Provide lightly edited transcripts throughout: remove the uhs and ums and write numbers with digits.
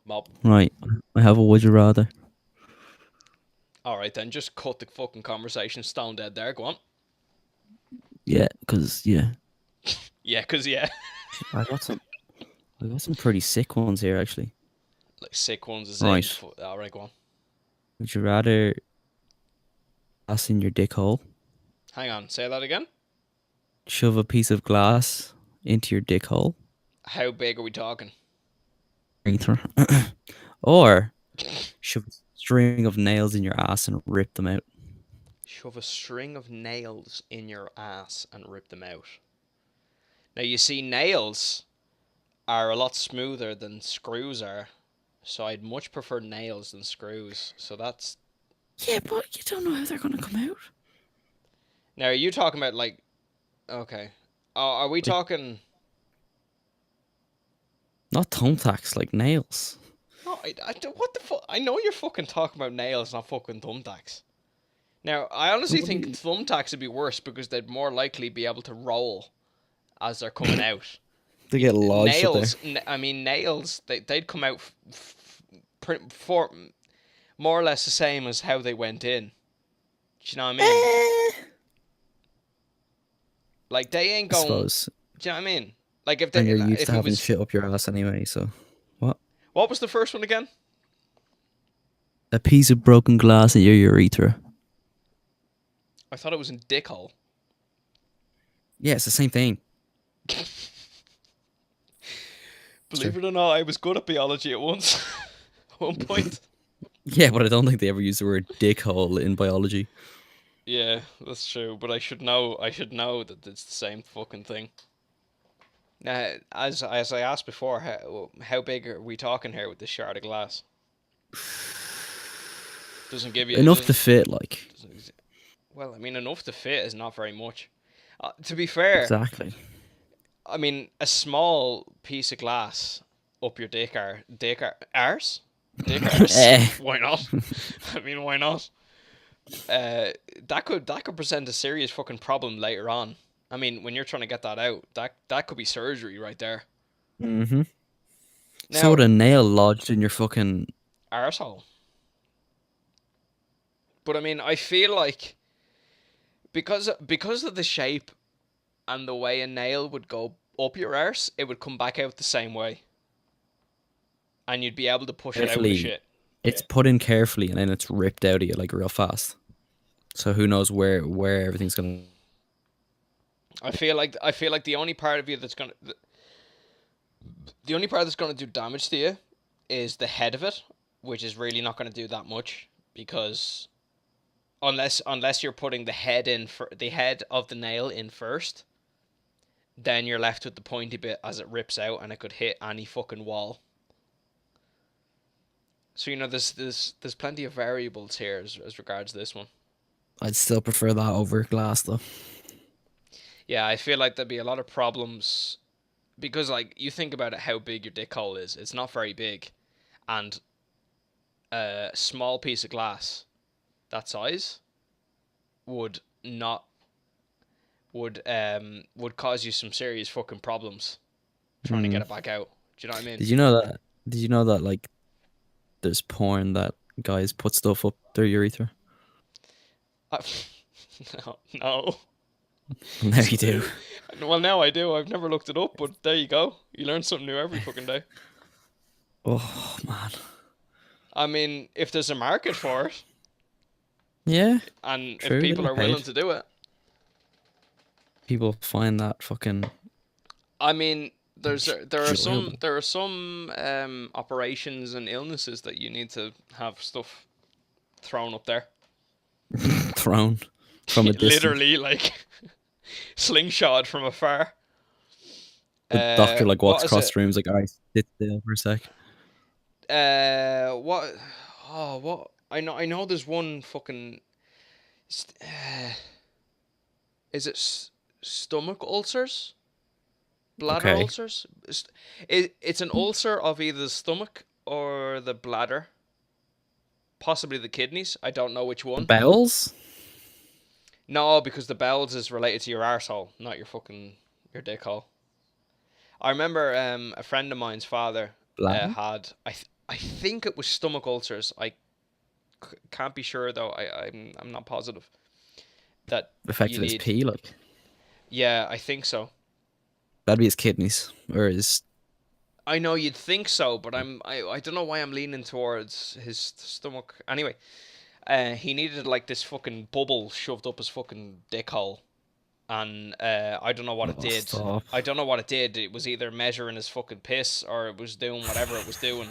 Mob. Right. I have a would you rather. Alright then, just cut the fucking conversation stone dead there. Go on. Yeah, because yeah, Yeah, cause yeah. I got some. I got some pretty sick ones here actually. Like sick ones is in. Right. Alright, go on. Would you rather ass in your dick hole, Hang on, say that again. shove a piece of glass into your dick hole, How big are we talking? ether, or shove a string of nails in your ass and rip them out? Shove a string of nails in your ass and rip them out. Now you see, nails are a lot smoother than screws are, so I'd much prefer nails than screws. So that's. Yeah, but you don't know how they're gonna come out. Now, are you talking about like? Okay. Are we Like talking? not thumbtacks, like nails. No, what the fuck? I know you're fucking talking about nails, not fucking thumbtacks. Now, I honestly What do think you? thumbtacks would be worse because they'd more likely be able to roll as they're coming out. They get lodged up there. I mean, nails, they'd come out for more or less the same as how they went in. Do you know what I mean? Eh, Like, they ain't I going. suppose. Do you know what I mean? Like, if And they, you're used to if it having was. shit up your ass anyway, so what? What was the first one again? A piece of broken glass in your urethra. I thought it was in dickhole. Yeah, it's the same thing. Believe Sure. it or not, I was good at biology at once. At one point. Yeah, but I don't think they ever use the word dick hole in biology. Yeah, that's true. But I should know. I should know that it's the same fucking thing. Now, as I asked before, how big are we talking here with this shard of glass? Doesn't give you. It Enough to fit, like. doesn't. Well, I mean, enough to fit is not very much. To be fair, Exactly. I mean, a small piece of glass up your arse, dick arse. Eh. Why not? I mean, why not? Uh, that could present a serious fucking problem later on. I mean, when you're trying to get that out, that could be surgery right there. Mm-hmm. So Now, would a nail lodged in your fucking. arsehole. But I mean, I feel like because of the shape and the way a nail would go up your arse, it would come back out the same way, and you'd be able to push it out with Carefully. shit. It's put in carefully and then it's ripped out of you like real fast. So who knows where everything's gonna. I feel like the only part that's gonna do damage to you is the head of it, which is really not gonna do that much because unless you're putting the head in for the head of the nail in first, then you're left with the pointy bit as it rips out and it could hit any fucking wall. So there's plenty of variables here as regards this one. I'd still prefer that over glass though. Yeah, I feel like there'd be a lot of problems because like you think about it, how big your dick hole is. It's not very big, and a small piece of glass that size would not would cause you some serious fucking problems trying to Hmm. get it back out. Do you know what I mean? Did you know that? Did you know that like there's porn that guys put stuff up their urethra? I, no, no. Now you do. Well, now I do. I've never looked it up, but there you go. You learn something new every fucking day. Oh man. I mean, if there's a market for it, Yeah, and if true. They people are get willing paid. to do it, People find that fucking I mean, enjoyable. there are some operations and illnesses that you need to have stuff thrown up there. Thrown from a distance. Literally, like slingshot from afar. The doctor like What walks is across it? the room. He's like, "All right, sit still for a sec." What? Oh, what? I know. There's one fucking. Is it stomach ulcers? Bladder Okay. ulcers? It's an ulcer of either the stomach or the bladder, possibly the kidneys. I don't know which The one. bowels. No, because the bowels is related to your arsehole, not your dick hole. I remember a friend of mine's father Bladder. had I think it was stomach ulcers. Can't be sure though. I'm not positive that you Affected his need. pee, like Yeah, I think so. that'd be his kidneys or his. I know you'd think so, but I don't know why I'm leaning towards his stomach. Anyway, he needed like this fucking bubble shoved up his fucking dick hole, and I don't know what it Oh, did. stop. I don't know what it did. It was either measuring his fucking piss or it was doing whatever it was doing.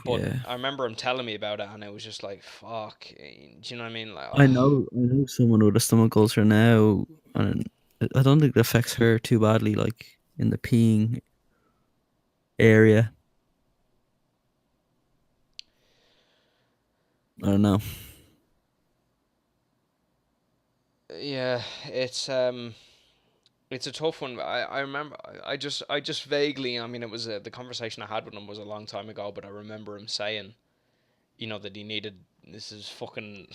But Yeah, I remember him telling me about it, and it was just like, "Fuck," do you know what I mean? Like, I oh, know. I know someone with a stomach ulcer now, and I don't think it affects her too badly, like in the peeing area. I don't know. yeah, it's a tough one. I remember I just vaguely. I mean, it was the conversation I had with him was a long time ago, but I remember him saying, that he needed this is fucking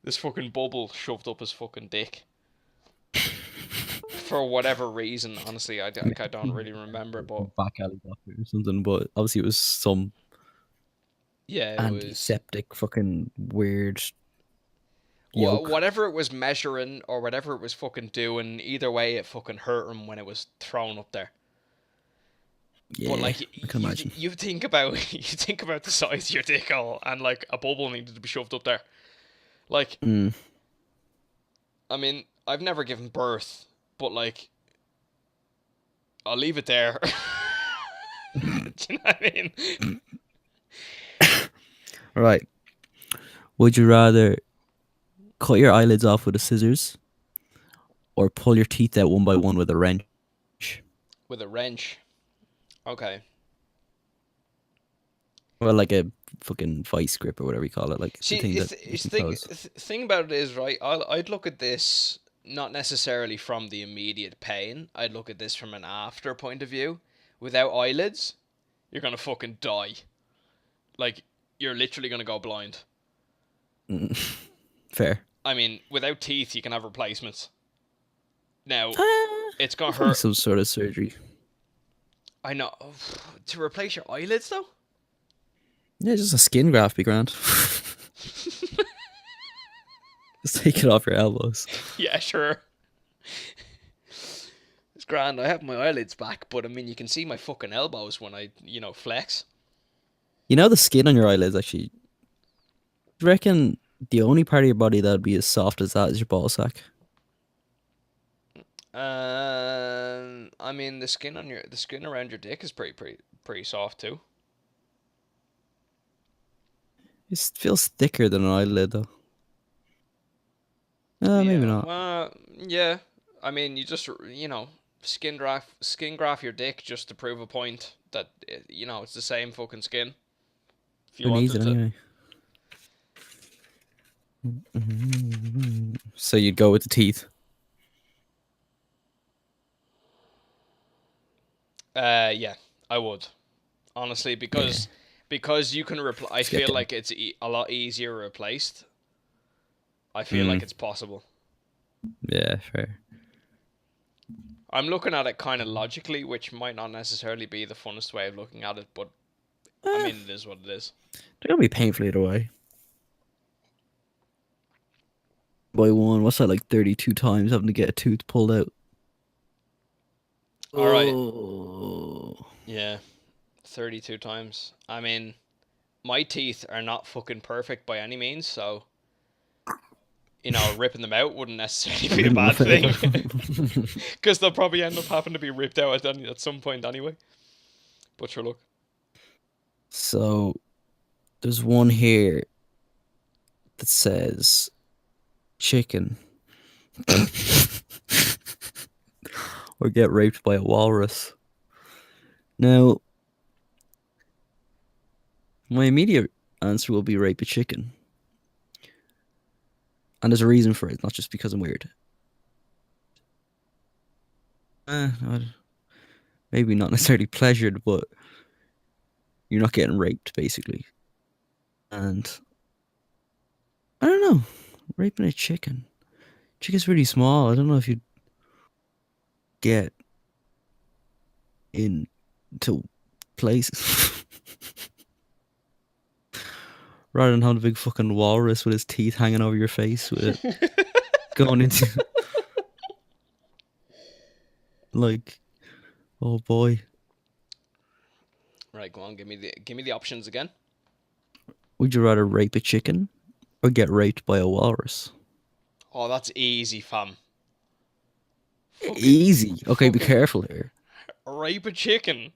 this fucking bubble shoved up his fucking dick for whatever reason. Honestly, I don't really remember, but Back alley doctor or something, but obviously it was some yeah, it was antiseptic fucking weird yolk. whatever it was measuring or whatever it was fucking doing. Either way, it fucking hurt him when it was thrown up there. But Yeah, like I can imagine. you think about you think about the size of your dick hole and like a bubble needed to be shoved up there. Like Mm. I mean, I've never given birth, but like I'll leave it there. Do you know what I mean? Right. Would you rather cut your eyelids off with a scissors or pull your teeth out one by one with a wrench? With a wrench. Okay. Well, like a fucking vice grip or whatever you call it, like the See, thing that you can close. thing about it is right. I'd look at this not necessarily from the immediate pain. I'd look at this from an after point of view. Without eyelids, you're gonna fucking die. Like you're literally gonna go blind. Mm. Fair. I mean, without teeth, you can have replacements. Now, it's gonna Probably hurt. some sort of surgery. I know. To replace your eyelids, though? Yeah, just a skin graft be grand. Just take it off your elbows. Yeah, sure. It's grand. I have my eyelids back, but I mean, you can see my fucking elbows when I, flex. You know the skin on your eyelids actually. Do you reckon the only part of your body that would be as soft as that is your ball sack? I mean, the skin around your dick is pretty soft too. It feels thicker than an eyelid though. Maybe Yeah. not. Well, yeah. I mean, you just, skin graft your dick just to prove a point that it's the same fucking skin. If you Who needs wanted it to. anyway? So you'd go with the teeth. Yeah, I would honestly Yeah, because you can repl I just get feel them. like it's a lot easier replaced. I feel Mm, like it's possible. yeah, fair. I'm looking at it kind of logically, which might not necessarily be the funnest way of looking at it, but I Eh, mean, it is what it is. they're gonna be painful either way. By one, what's that like 32 times having to get a tooth pulled out? All right, Oh. yeah, 32 times. I mean, my teeth are not fucking perfect by any means, so ripping them out wouldn't necessarily be a Ripping them bad off thing, out. because they'll probably end up having to be ripped out at some point anyway. But sure, look. So there's one here that says chicken or get raped by a walrus. Now, my immediate answer will be rape a chicken. And there's a reason for it, not just because I'm weird. No, maybe not necessarily pleasured, but you're not getting raped, basically. And I don't know, raping a chicken. Chicken's really small. I don't know if you'd get into places. rather than having a big fucking walrus with his teeth hanging over your face with it going into like, oh boy. Right, go on. Give me the options again. Would you rather rape a chicken or get raped by a walrus? Oh, that's easy, fam. Fucking Easy. Okay, be fucking careful here. rape a chicken.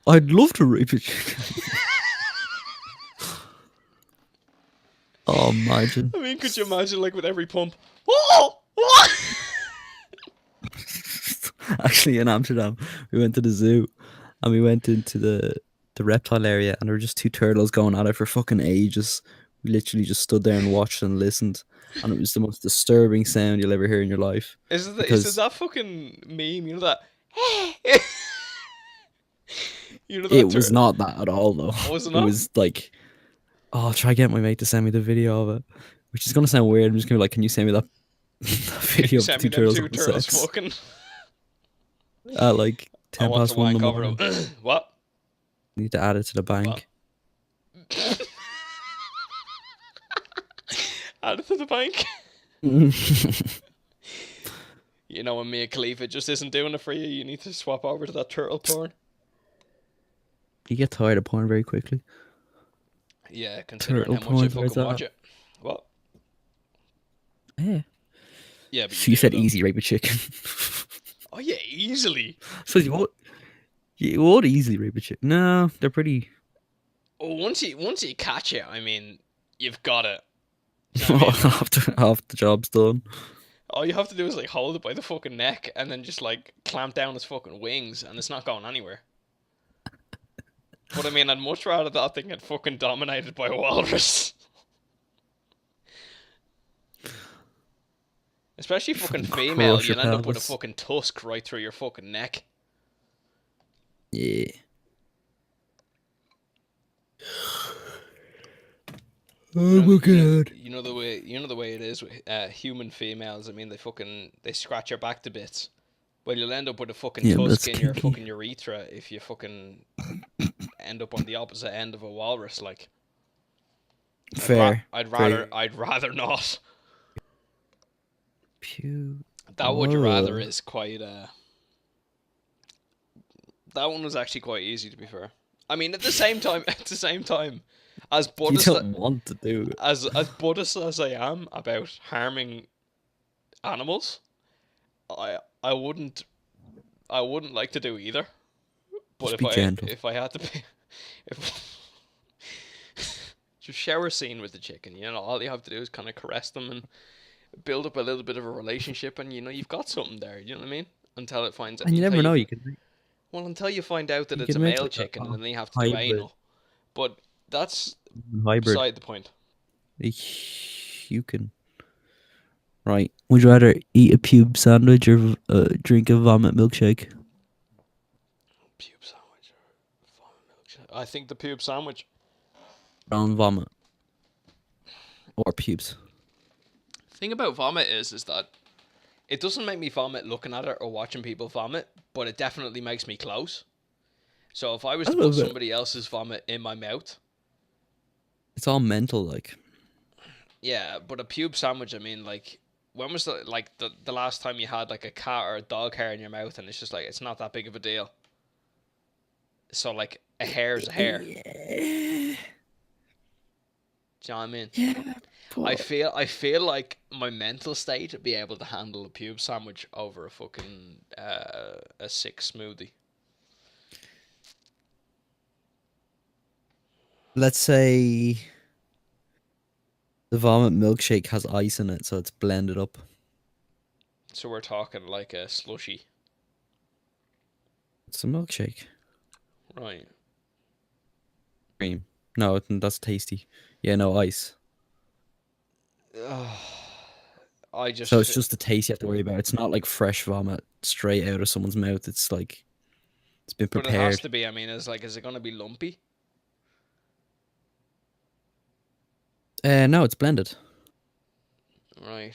I'd love to rape a chicken. Oh, imagine. I mean, could you imagine like with every pump? Oh, what? Actually, in Amsterdam, we went to the zoo and we went into the reptile area, and there were just two turtles going at it for fucking ages. We literally just stood there and watched and listened, and it was the most disturbing sound you'll ever hear in your life. Is it Because that fucking meme? You know that? You know that it was turtle? not that at all, though. Oh, was it It not? was like, oh, I'll try to get my mate to send me the video of it, which is gonna sound weird. I'm just gonna be like, can you send me that, that Can you video of the send me two them turtles two having turtles sex fucking? at like I ten want to past one in the wank over morning? them. What? Need to add it to the What? bank. Add it to the bank. You know when Mia Khalifa just isn't doing it for you, you need to swap over to that turtle porn. You get tired of porn very quickly. Yeah, considering Turtle how much I porn, where's fucking that? watch it. What? Yeah. Yeah, but you You do said though. easy rape a chicken. Oh yeah, easily. So you would easily rape a chicken. No, they're pretty. Oh, once you catch it, I mean, you've got it. Do you know what I mean? Half the job's done. All you have to do is like hold it by the fucking neck and then just like clamp down its fucking wings, and it's not going anywhere. But I mean, I'd much rather that thing get fucking dominated by a walrus. Especially fucking female, Crush your you'll end up with a pelvis. fucking tusk right through your fucking neck. Yeah. You Oh know, my god. you know the way it is with human females. I mean, they scratch your back to bits. Well, you'll end up with a fucking Yeah, but tusk that's in your kinky. fucking urethra if you fucking end up on the opposite end of a walrus. Like, Fair. Very. I'd rather not. Pew. That would you rather Whoa. is quite that one was actually quite easy to be fair. I mean, at the same time, as You Buddhist don't want to do it. as Buddhist as I am about harming animals, I wouldn't like to do either. But Just be gentle. if I had to be, if just shower scene with the chicken, you know, all you have to do is kind of caress them and build up a little bit of a relationship, and you know you've got something there. You know what I mean? Until it finds And you until never know. until you find out that You it's a can make male like chicken, a and then you have to do hybrid. anal. But that's Hybrid. beside the point. You can. Right. Would you rather eat a pube sandwich or drink a vomit milkshake? Pube sandwich or vomit milkshake? I think the pube sandwich. Brown vomit. Or pubes. Thing about vomit is that it doesn't make me vomit looking at it or watching people vomit, but it definitely makes me close. So if I was A to little put bit. somebody else's vomit in my mouth, It's all mental, like. yeah, but a pube sandwich, I mean, like, when was the last time you had like a cat or a dog hair in your mouth, and it's just like it's not that big of a deal. So like a hair is a hair. Yeah. Do you know what I mean? Yeah. I feel like my mental state would be able to handle a pube sandwich over a fucking a sick smoothie. Let's say the vomit milkshake has ice in it, so it's blended up. So we're talking like a slushy, It's a milkshake. right? Cream. No, that's tasty. Yeah, no ice. I just So it's just the taste you have to worry about. It's not like fresh vomit straight out of someone's mouth. It's like it's been but it has prepared. to be. I mean, is it gonna be lumpy? No, it's blended. Right.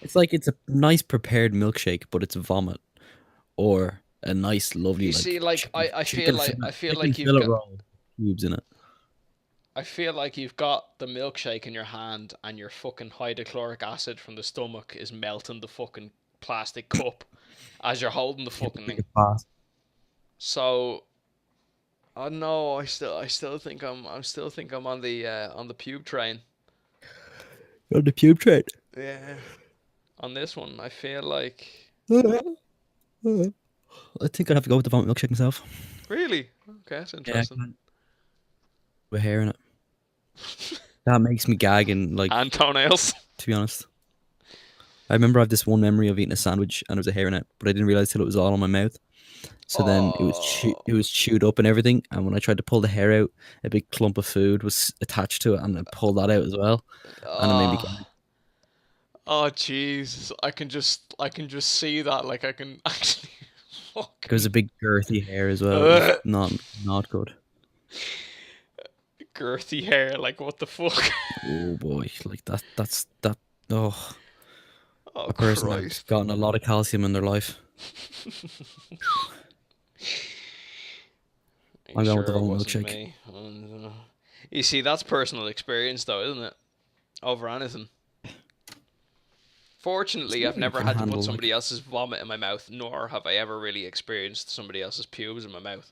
It's like it's a nice prepared milkshake, but it's vomit, or a nice, lovely You see, like chicken I chicken feel like fillet you've got roll, cubes in it. I feel like you've got the milkshake in your hand and your fucking hydrochloric acid from the stomach is melting the fucking plastic cup as you're holding the Hit the fucking thing. biggest boss. So I don't know. I still think I still think I'm on the pube train. You're on the pube train. Yeah. On this one, I feel like I think I'd have to go with the vomit milkshake myself. really okay. That's Yeah, I interesting. can't. With hair in it. That makes me gag and like, And toenails. to be honest. I remember I have this one memory of eating a sandwich and there was a hair in it, but I didn't realize till it was all on my mouth. So then Oh, it was chewed up and everything. And when I tried to pull the hair out, a big clump of food was attached to it, and I pulled that out as well, and it made me oh, gag. oh, Jesus! I can just see that. Like I can actually It was a fucking big girthy hair as well. It was uh, not good. girthy hair. Like what the fuck? Oh boy, like that. Oh, Oh a person that's Christ! gotten a lot of calcium in their life. Are you I'm going with the sure it vomit wasn't milkshake. me? You see, that's personal experience, though, isn't it? Over anything. It's Fortunately, I've something you never can had to put handle. somebody Like else's vomit in my mouth, nor have I ever really experienced somebody else's pubes in my mouth.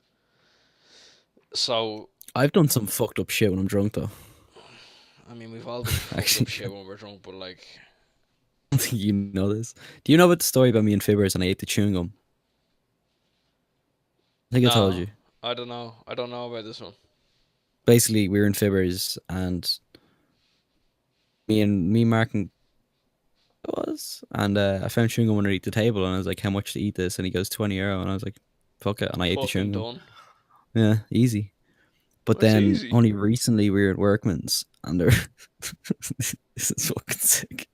So, I've done some fucked up shit when I'm drunk though. I mean, we've all done fucked up Actually, shit when we're drunk, but like, I don't think you know this. Do you know about the story about me and Fibbers and I ate the chewing gum? I think I told no, you. I don't know. I don't know about this one. Basically, we were in Fibbers and Mark and it was, and I found chewing gum underneath the table, and I was like, "How much to eat this?" And he goes, €20, and I was like, "Fuck it," and I ate the Fucking chewing gum. done. Yeah, easy. But That's then easy. only recently we were at Workman's, and there, this is fucking sick.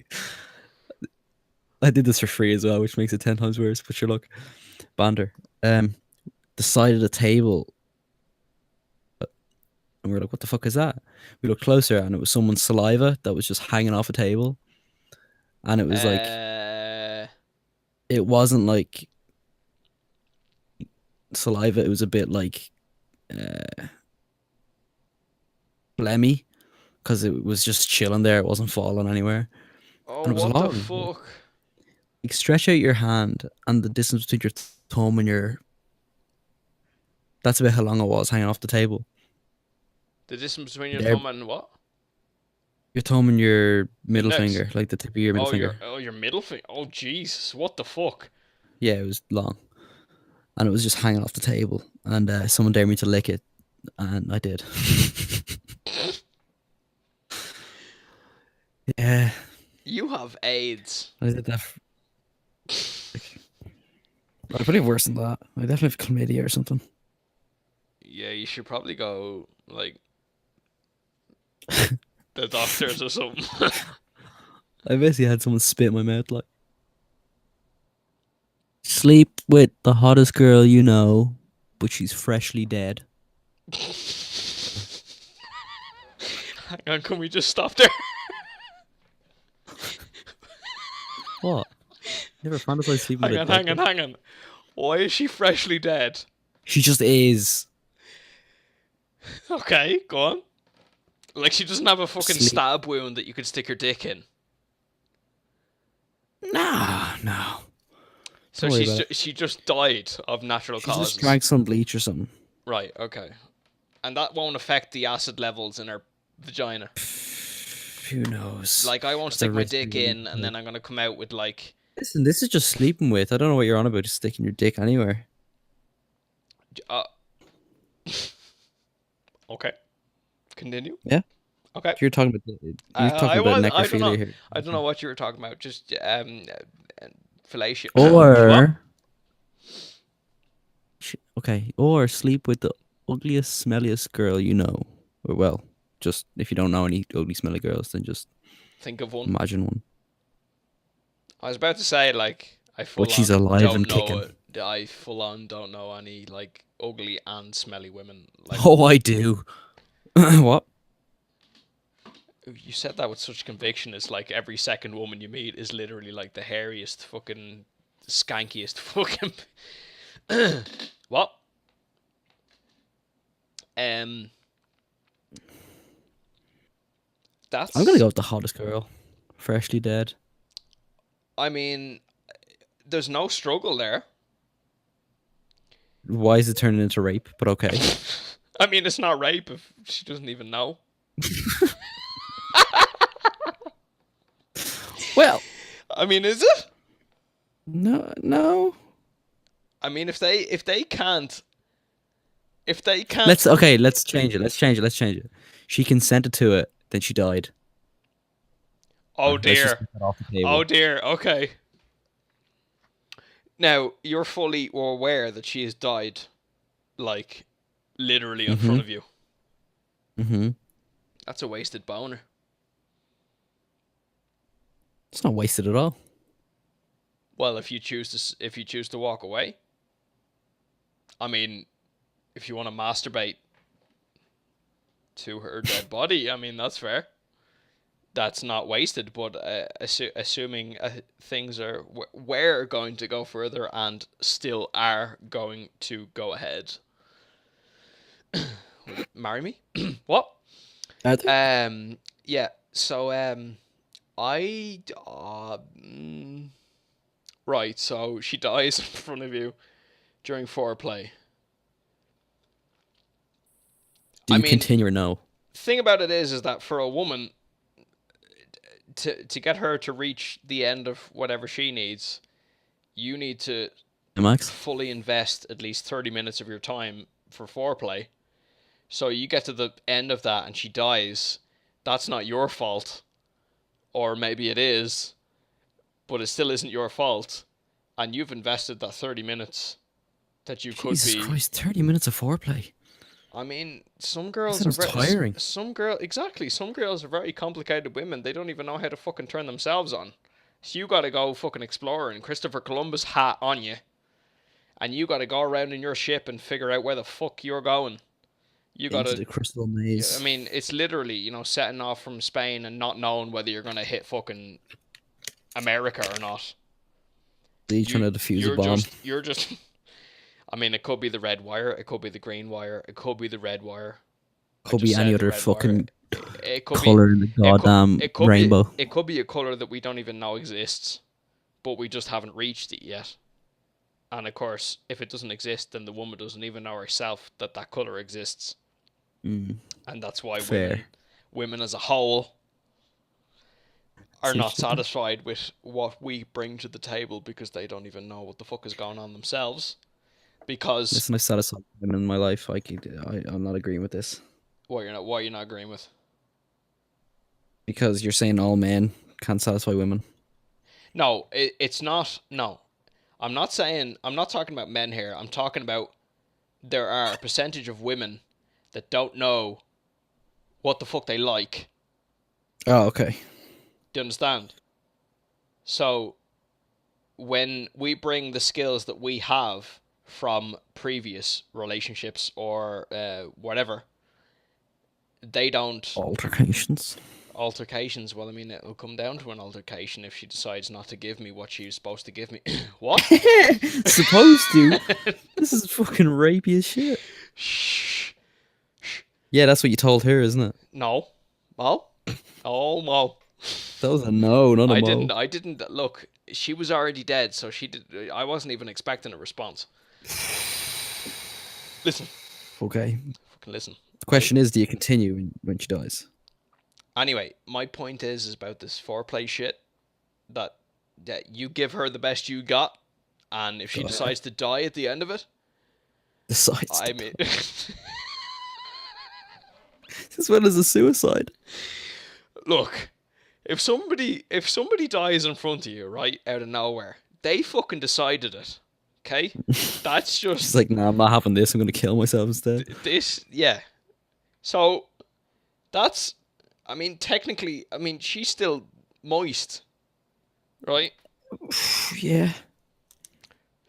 I did this for free as well, which makes it 10 times worse. But sure, look, bander. Um, the side of the table, and we are like, "What the fuck is that?" We looked closer, and it was someone's saliva that was just hanging off a table, and it was like, Uh, it wasn't like saliva; it was a bit like uh, phlegmy because it was just chilling there. It wasn't falling anywhere, oh, and it was what the long. fuck? Like, stretch out your hand, and the distance between your thumb and your—that's about how long it was hanging off the table. The distance between your There, thumb and what? your thumb and your middle Index. finger, like the tip of your middle finger. Oh, your middle finger. Oh, Jesus, what the fuck? Yeah, it was long, and it was just hanging off the table. And someone dared me to lick it, and I did. Yeah, You have AIDS. I did that. I probably have worse than that. I definitely have chlamydia or something. Yeah, you should probably go like the doctors or something. I basically had someone spit in my mouth like, sleep with the hottest girl you know, but she's freshly dead. Hang on, can we just stop there? What? Never fantasized sleeping with Hang a on, dead hang on, girl. hang on. Why is she freshly dead? She just is. Okay, go on. Like she doesn't have a fucking Sleep. stab wound that you could stick your dick in. Nah, no. So Don't worry about it. she just died of natural She just causes. drank some bleach or something. Right, okay. And that won't affect the acid levels in her vagina. Who knows? Like I won't That's a stick my risk dick you're willing in to and then take. I'm gonna come out with like Listen, this is just sleeping with. I don't know what you're on about. Just sticking your dick anywhere. uh okay. Continue. Yeah. Okay. If you're talking about I don't know. necrophilia here. I don't know what you were talking about. Just fellatio. What? Or okay, or sleep with the ugliest, smelliest girl you know. Or well, just if you don't know any ugly, smelly girls, then just Think of one. imagine one. I was about to say like I But full she's on alive don't and know kicking. it. I full on don't know any like ugly and smelly women. Like Oh, I do. What? you said that with such conviction. It's like every second woman you meet is literally like the hairiest, fucking, skankiest, fucking. What? Um. I'm gonna That's, go with the hottest girl, freshly dead. I mean, there's no struggle there. Why is it turning into rape? But okay. I mean, it's not rape if she doesn't even know. Well, I mean, is it? no, no. I mean, if they can't, Let's okay. Let's change it. Let's change it. Let's change it. She consented to it, then she died. oh Let's just dear, get that off the oh table. dear. Okay. Now you're fully aware that she has died, like literally in front Mhm. of you. Mhm. That's a wasted boner. It's not wasted at all. Well, if you choose to walk away, I mean, if you want to masturbate to her dead body, I mean that's fair. That's not wasted, but assuming things are we're going to go further and still are going to go ahead. Will you marry me? What? Are there? Yeah. So I mm, right. So she dies in front of you during foreplay. Do I you mean, continue or no? thing about it is that for a woman to get her to reach the end of whatever she needs, you need to Max? fully invest at least 30 minutes of your time for foreplay. So you get to the end of that and she dies. That's not your fault. Or maybe it is, but it still isn't your fault. And you've invested that 30 minutes that you could Jesus be. Christ! 30 minutes of foreplay. I mean, some That girls are sounds very. tiring. Some girls are very complicated women. They don't even know how to fucking turn themselves on. So you gotta go fucking exploring, Christopher Columbus hat on you, and you gotta go around in your ship and figure out where the fuck you're going. You Into gotta. the crystal I maze. mean, it's literally setting off from Spain and not knowing whether you're gonna hit fucking America or not. Are you trying You to defuse a you're bomb? just you're just. I mean, it could be the red wire. It could be the green wire. It could be the red wire. I Could just be any said the other red wire. fucking It could be. color in the It could. goddamn It could be. rainbow. It could be a color that we don't even know exists, but we just haven't reached it yet. And of course, if it doesn't exist, then the woman doesn't even know herself that that color exists, Mm, and that's why fair. women as a whole, are See what not you did there? satisfied with what we bring to the table because they don't even know what the fuck is going on themselves. Because Listen, I've satisfied women in my life. I'm not agreeing with this why you're not agreeing with. because you're saying all men can't satisfy women. No, it's not. No, I'm not talking about men here. I'm talking about there are a percentage of women that don't know what the fuck they like. Oh, okay. Do you understand? So when we bring the skills that we have from previous relationships or whatever, they don't. Altercations. Altercations. Well, I mean, it'll come down to an altercation if she decides not to give me what she's supposed to give me. What? Supposed to. This is fucking rapey as shit. Shh. Yeah, that's what you told her, isn't it? No. Well. Oh, no. That was a no, not a I mo. didn't. I didn't. Look, she was already dead, so she did. I wasn't even expecting a response. Listen. Okay. Fucking listen. The Right? question is, do you continue when she dies? Anyway, my point is about this foreplay shit that you give her the best you got, and if she Go ahead. decides to die at the end of it, Decides to I mean, die. As well as a suicide. look, if somebody dies in front of you, right, out of nowhere, they fucking decided it. Okay? That's She's just like, nah, I'm not having this. I'm gonna kill myself instead. this, yeah. So that's, I mean, technically, I mean, she's still moist, right? Yeah.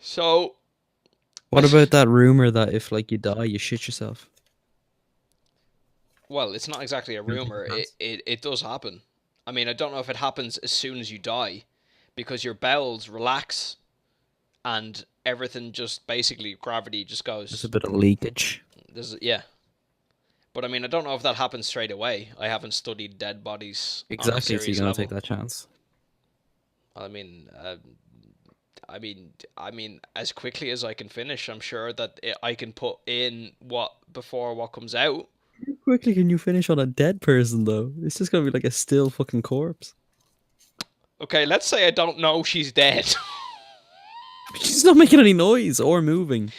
So, What about that rumor that if like you die, you shit yourself? well, it's not exactly a You don't think rumor. it has? It does happen. I mean, I don't know if it happens as soon as you die, because your bowels relax and everything just basically gravity just There's a goes. bit of leakage. There's yeah, But I mean, I don't know if that happens straight away. I haven't studied dead bodies on a Exactly, so you're serious gonna take level. that chance. I mean, as quickly as I can finish, I'm sure that I can put in what before what comes out. How quickly can you finish on a dead person though? It's just gonna be like a still fucking corpse. Okay, let's say I don't know she's dead. She's not making any noise or moving.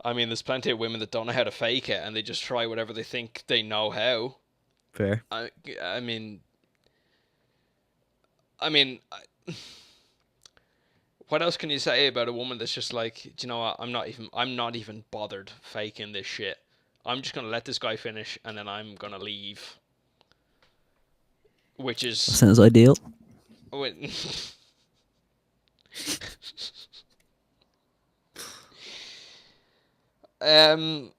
I mean, there's plenty of women that don't know how to fake it, and they just try whatever they think they know how. Fair. I, I mean, I mean, what else can you say about a woman that's just like, do you know what? I'm not even bothered faking this shit. I'm just gonna let this guy finish, and then I'm gonna leave. Which That is, sounds ideal. um,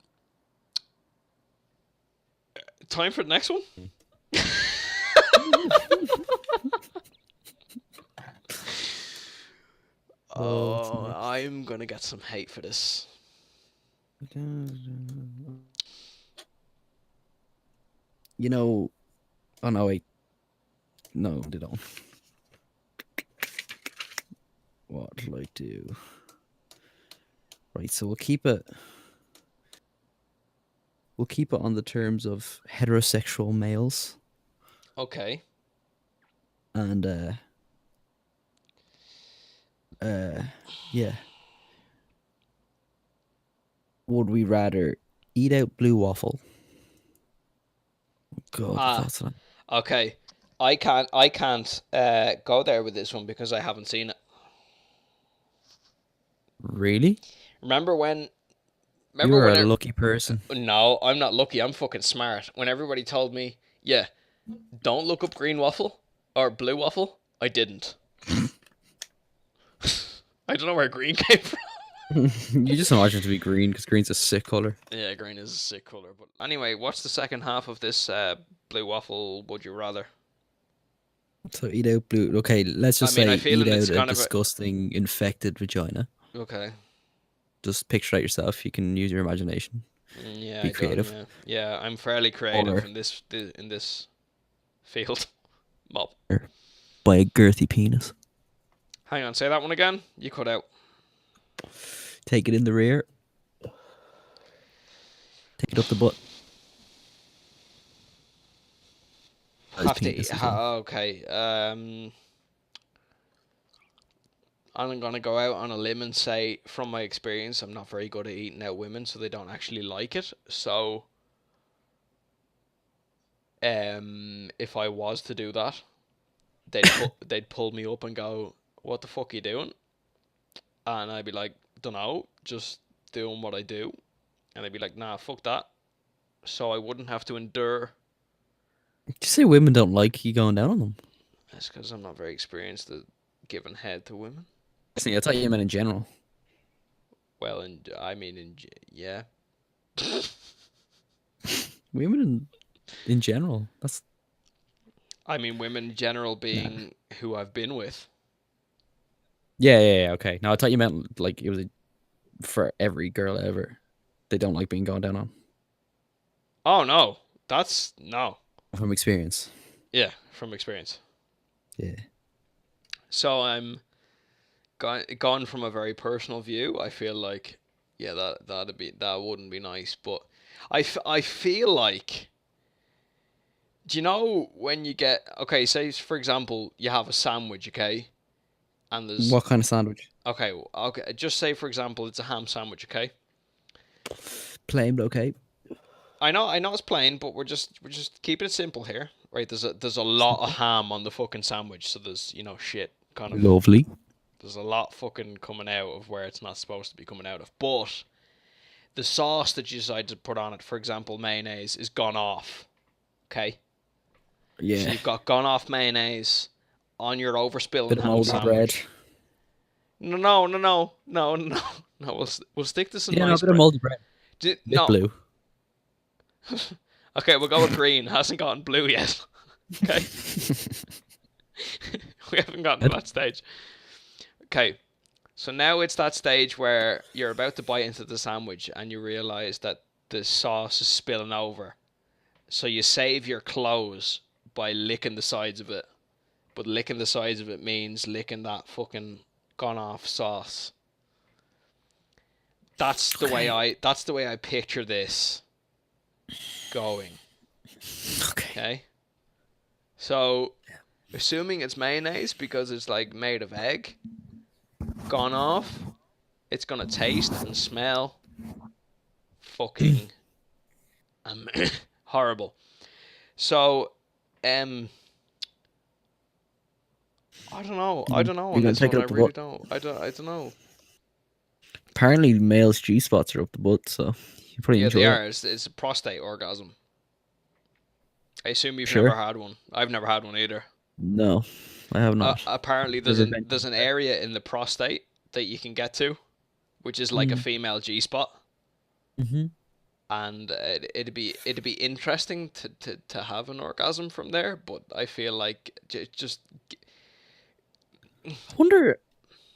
time for the next one. Oh, I'm gonna get some hate for this. You know, oh no, wait. No, they don't. What will I do? Right, so we'll keep it on the terms of heterosexual males Okay. and yeah. Would we rather eat out blue waffle? God, the Ah, thoughts on okay. I can't go there with this one because I haven't seen it. really? Remember when? You Remember are when? a lucky person. No, I'm not lucky. I'm fucking smart. When everybody told me, yeah, don't look up green waffle or blue waffle, I didn't. I don't know where green came from. You just imagine it to be green because green's a sick color. Yeah, green is a sick color. But anyway, what's the second half of this blue waffle? Would you rather? So eat out blue. Okay, let's I just mean, I say eat feeling it's out a kind of a disgusting infected vagina. okay. Just picture that yourself. You can use your imagination. Yeah, Be I don't. creative. Yeah, yeah. I'm fairly creative Or in this field. Mob. by a girthy penis. Hang on, say that one again. You cut out. Take it in the rear. Take it up the butt. His Have to penis eat. as well. Okay. I'm gonna go out on a limb and say, from my experience, I'm not very good at eating out women, so they don't actually like it. So, if I was to do that, they'd pull me up and go, "What the fuck are you doing?" And I'd be like, "Dunno, just doing what I do." And they'd be like, "Nah, fuck that." So I wouldn't have to endure. Did you say women don't like you going down on them? That's because I'm not very experienced at giving head to women. See, I thought you meant in general. Well, and I mean, yeah. Women in general. That's I mean, women in general nah. being who I've been with. Yeah. Okay. No, I thought you meant like it was for every girl ever. They don't like being gone down on Oh no, that's no. from experience. Yeah, from experience. Yeah. So I'm gone from a very personal view. I feel like, yeah, that wouldn't be nice. But I feel like, do you know when you get okay? Say for example, you have a sandwich, okay, and there's What kind of sandwich? okay. Just say for example, it's a ham sandwich, okay. Plain, but okay. I know it's plain, but we're just keeping it simple here, right? There's a lot of ham on the fucking sandwich, so there's shit kind of Lovely. there's a lot fucking coming out of where it's not supposed to be coming out of. But the sauce that you decide to put on it, for example, mayonnaise, is gone off. Okay, so Yeah. you've got gone off mayonnaise on your Bit overspilling of ham moldy bread. sandwich. No. No, we'll stick to some Yeah, no, a nice bit of bread. moldy bread. Bit No, blue. okay, we'll go with green. Hasn't gotten blue yet. Okay, we haven't gotten to that stage. Okay, so now it's that stage where you're about to bite into the sandwich and you realize that the sauce is spilling over. So you save your clothes by licking the sides of it, but licking the sides of it means licking that fucking gone off sauce. Okay. That's the way I picture this going. Okay. Okay? So assuming it's mayonnaise because it's like made of egg, gone off, it's gonna taste and smell fucking horrible. So, um, I don't know. I don't know You're on gonna this take one. it I up the really butt. don't. I don't know. Apparently, males' G spots are up the butt, so you probably Yeah, they enjoy it. are. It's a prostate orgasm. I assume you've never Sure. had one. I've never had one either. No, I have not. Apparently, Never been. there's an area in the prostate that you can get to, which is like a Mm. female G spot, Hmm. and it'd be interesting to have an orgasm from there. But I feel like just I wonder,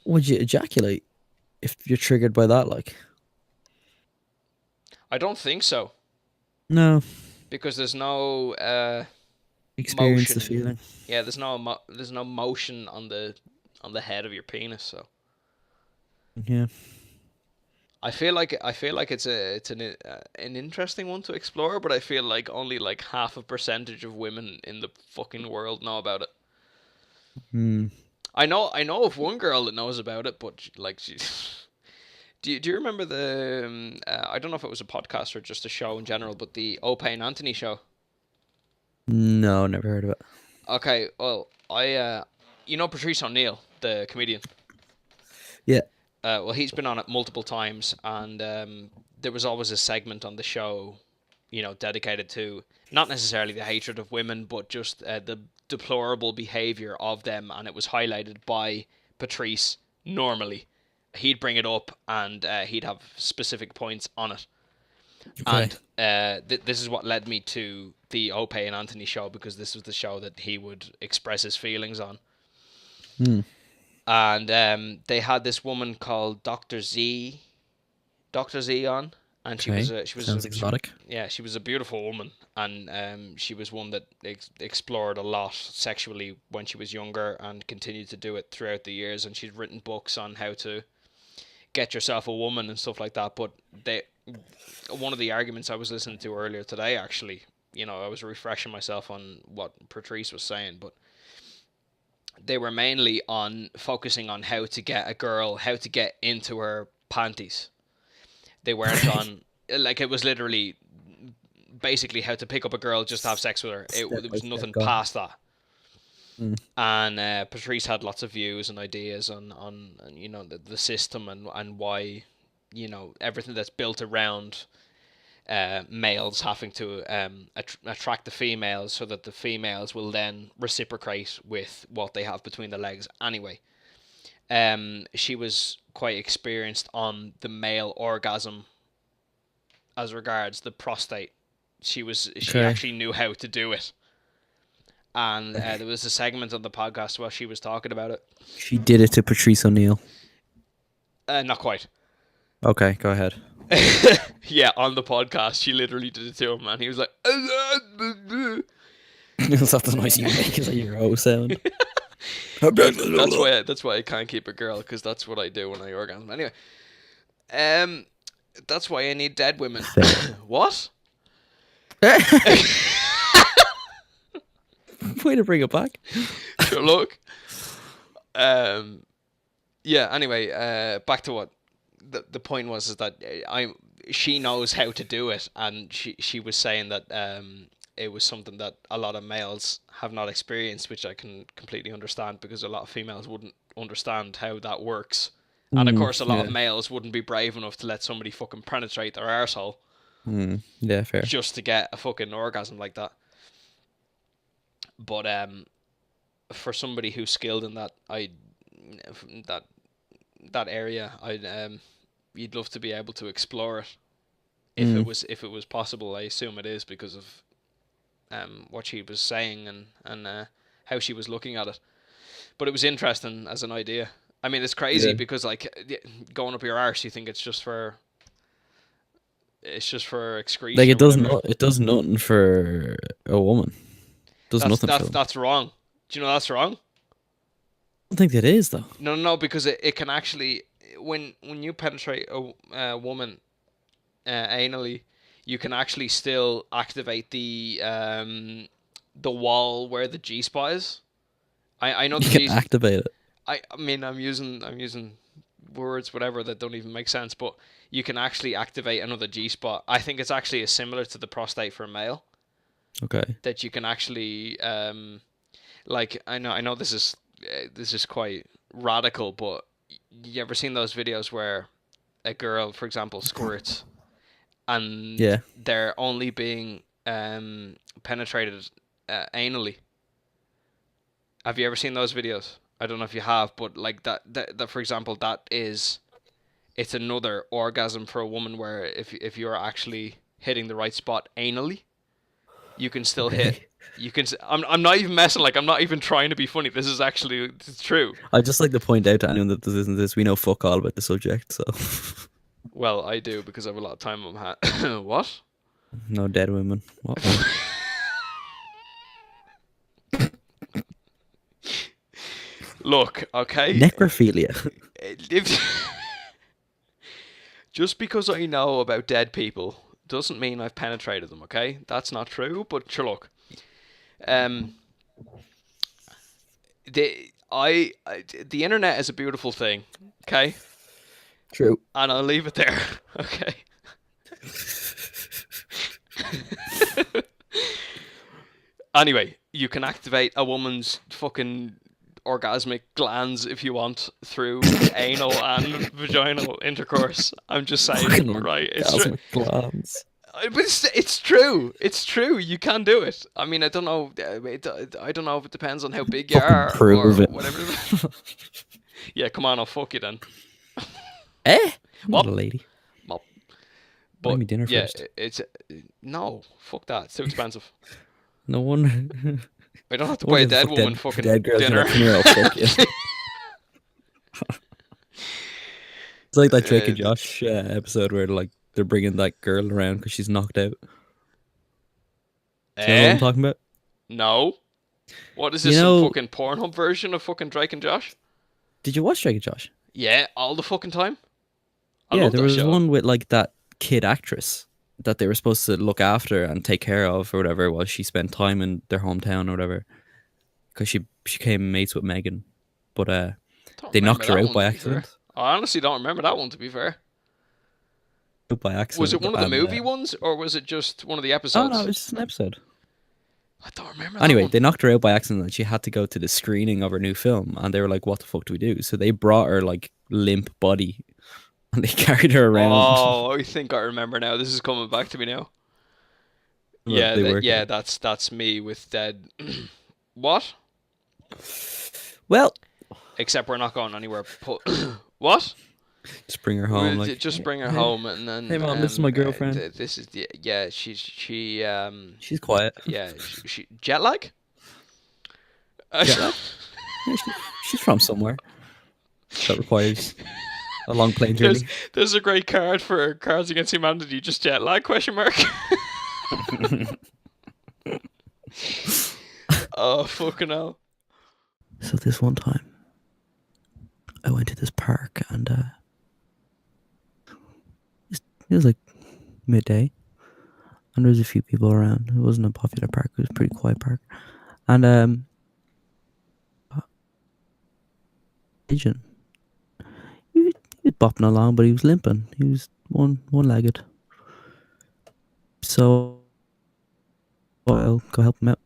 would you ejaculate if you're triggered by that? Like, I don't think so no, because there's no experience the motion. feeling. Yeah, there's no motion on the head of your penis. So Yeah. I feel like it's an interesting one to explore, but I feel like only like half a percentage of women in the fucking world know about it. Hmm. I know of one girl that knows about it, but like she. Do you remember the I don't know if it was a podcast or just a show in general, but the Ope and Anthony show? No, never heard of it. Okay, well you know Patrice O'Neill, the comedian. Yeah. Well, he's been on it multiple times, and there was always a segment on the show, you know, dedicated to not necessarily the hatred of women, but just the deplorable behavior of them, and it was highlighted by Patrice normally. He'd bring it up, and he'd have specific points on it. Okay. And this is what led me to the Ope and Anthony show, because this was the show that he would express his feelings on. Hmm. And they had this woman called Doctor Z on, and Okay. Sounds exotic. yeah, she was a beautiful woman, and she was one that explored a lot sexually when she was younger and continued to do it throughout the years. And she'd written books on how to get yourself a woman and stuff like that. But one of the arguments I was listening to earlier today, actually, you know, I was refreshing myself on what Patrice was saying, but they were mainly on focusing on how to get a girl, how to get into her panties. They weren't Okay. on, like, it was literally basically how to pick up a girl, just to have sex with her. Step There by was step nothing guide. past that. Hmm. And Patrice had lots of views and ideas on you know the system and why, you know, everything that's built around males having to attract the females, so that the females will then reciprocate with what they have between the legs anyway. She was quite experienced on the male orgasm as regards the prostate. She Okay. actually knew how to do it, and there was a segment on the podcast where she was talking about it. She did it to Patrice O'Neill. Not quite. Okay, go ahead. Yeah, on the podcast, she literally did it to him, and he was like, Is that the noise you make? Is that your O sound? that's why I can't keep a girl, because that's what I do when I orgasm. Anyway, um, that's why I need dead women. Fair. What? Way to bring it back. Sure, look. Um, yeah. Anyway, back to what the point was, is that she knows how to do it, and she was saying that it was something that a lot of males have not experienced, which I can completely understand, because a lot of females wouldn't understand how that works. And of Mm, course, a lot of yeah. males wouldn't be brave enough to let somebody fucking penetrate their arsehole Mm, yeah, fair. just to get a fucking orgasm like that. But for somebody who's skilled in that, that that area, I'd you'd love to be able to explore it Mm, if it was possible. I assume it is, because of what she was saying and how she was looking at it. But it was interesting as an idea. I mean, it's crazy yeah. because, like, going up your arse, you think it's just for It's just for Like excretion it or does whatever. not. It does nothing for a woman. Does That's nothing for that's them. that's wrong. Do you know that's wrong? I don't think that is though. No, no, no, because it can actually when you penetrate a woman anally, you can actually still activate the wall where the G spot is. I know the You can G. activate it. I mean I'm using words whatever that don't even make sense, but you can actually activate another G spot. I think it's actually similar to the prostate for a male Okay. that you can actually like I know this is quite radical, but you ever seen those videos where a girl, for example, squirts and Yeah. they're only being penetrated anally? Have you ever seen those videos? I don't know if you have, but like that for example, it's another orgasm for a woman where if you're actually hitting the right spot anally, you can still hit. Okay. You can. I'm not even messing. Like I'm not even trying to be funny. This is actually it's true. I just like to point out to anyone that doesn't this, we know fuck all about the subject, so Well, I do because I have a lot of time on my hand. What? no dead women. What? Look, okay. Necrophilia. If, just because I know about dead people doesn't mean I've penetrated them. Okay, that's not true. But sure, look. Um, the internet is a beautiful thing. Okay, True. and I'll leave it there. Okay. Anyway, you can activate a woman's fucking orgasmic glands if you want through anal and vaginal intercourse. I'm just saying, Fucking right? It's true. orgasmic glands. But it's true. It's true. You can do it. I mean, I don't know. I don't know if it depends on how big you Fucking are or prove it. whatever. Yeah, come on, I'll fuck you then. Eh? I'm not What? a lady. Mop. Buy But me dinner yeah, first. it's no. Fuck that. It's too expensive. No wonder. I don't have to I buy wonder a if the dead fuck woman dead, fucking dead girls are dinner. like, come here, I'll fuck you. It's like that Drake and Uh, Josh episode where like they're bringing that girl around because she's knocked out. Do you know what I'm eh? talking about? No. What is You this? Some know, fucking Pornhub version of fucking Drake and Josh? did you watch Drake and Josh? Yeah, all the fucking time. I Yeah, love there that was show. one with like that kid actress that they were supposed to look after and take care of or whatever while she spent time in their hometown or whatever because she came mates with Megan, but Don't they remember knocked her that out one by to be fair. accident. I honestly don't remember that one to be fair. Out by Was it accident, one of the and movie ones or was it just one of the oh no, episodes? it's just an episode. I don't remember that Anyway, one. they knocked her out by accident and she had to go to the screening of her new film and they were like, what the fuck do we do? So they brought her like limp body and they carried her around. Oh, I think I remember now. This is coming back to me now. But Yeah, they worked yeah, it. that's me with dead. What? Well, Except we're not going anywhere. What? just bring her home like, Just bring her hey, home, and hey then mom, this is my girlfriend. this is yeah. She's quiet. Yeah. She jet lag. Jet lag? Yeah, she's from somewhere that requires a long plane there's journey. there's a great card for Cards Against Humanity. Just jet lag question mark. Oh fucking hell. So this one time, I went to this park and it was like midday, and there was a few people around. It wasn't a popular park; it was a pretty quiet park. And pigeon, he was bopping along, but he was limping. He was one legged. So I'll go help him out.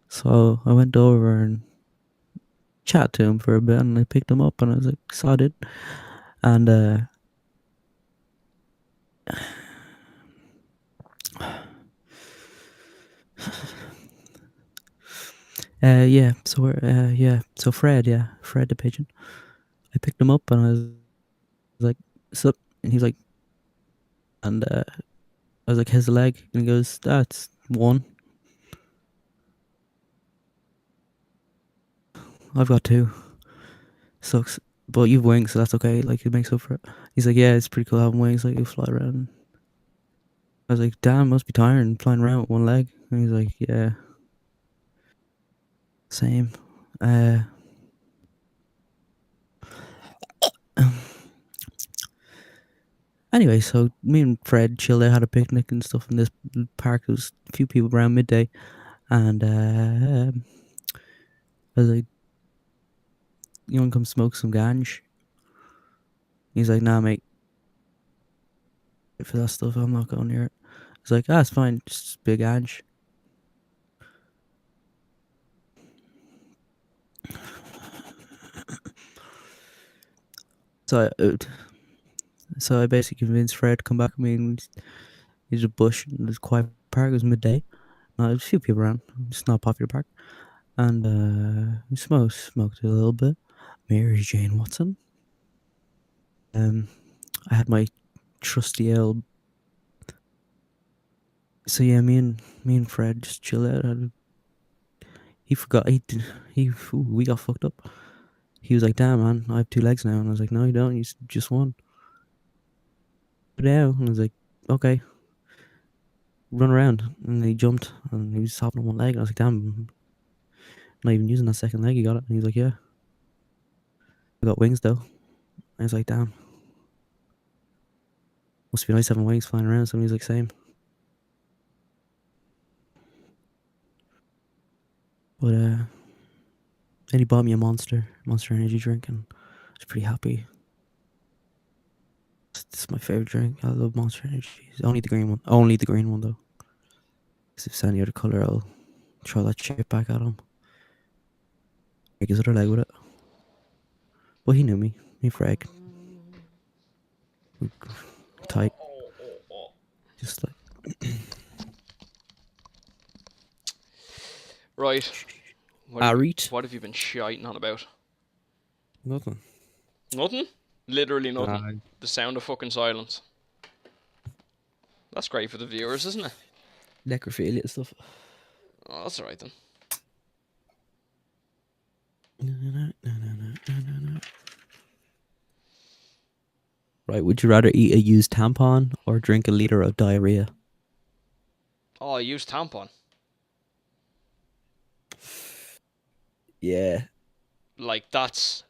So I went over and chat to him for a bit, and I picked him up, and I was like, "Sod it," and yeah. So yeah. So Fred the pigeon. I picked him up, and I was like, "Sup?" And he's like, and I was like, "Here's the leg," and he goes, "That's one. I've got two. Sucks, but you've wings, so that's okay. Like it makes up for it." He's like, "Yeah, it's pretty cool having wings. Like you fly around." I was like, damn, must be tired and flying around with one leg. And he's like, yeah, same. Uh, anyway, so me and Fred chilled out, had a picnic and stuff in this park. There was a few people around midday, and I was like, you want to come smoke some ganj? He's like, nah, mate, for that stuff, I'm not going near it. He's like, ah, it's fine, just big ganj. So I basically convinced Fred to come back with me, and he's a bush, and there's a quiet park. It was midday. There's a few people around. It's not a popular park. And we smoked a little bit. Mary Jane Watson. I had my trusty old. So yeah, me and Fred just chill out. He forgot we got fucked up. He was like, "Damn man, I have two legs now," and I was like, "No, you don't. You just one." Now, and I was like, "Okay, run around." And he jumped, and he was hopping on one leg. And I was like, "Damn, I'm not even using that second leg. You got it?" And he was like, "Yeah, I got wings though." I was like, "Damn, must be nice having wings flying around." So he was like, "Same." But then he bought me a Monster Energy drink, and I was pretty happy. It's my favorite drink. I love Monster Energy. It's only the green one. Only the green one though. Because if it's any other color, I'll throw that shit back at him. Break his other leg with it. But he knew me. Me Frag. We tight. Just like Right. Arit. What have you been shiting on about? Nothing. Nothing. Literally nothing. Nah, The sound of fucking silence. That's great for the viewers, isn't it? necrophilia stuff. Oh, that's alright then. Right, would you rather eat a used tampon or drink a liter of diarrhea? Oh, I use tampon. Yeah, Like that's.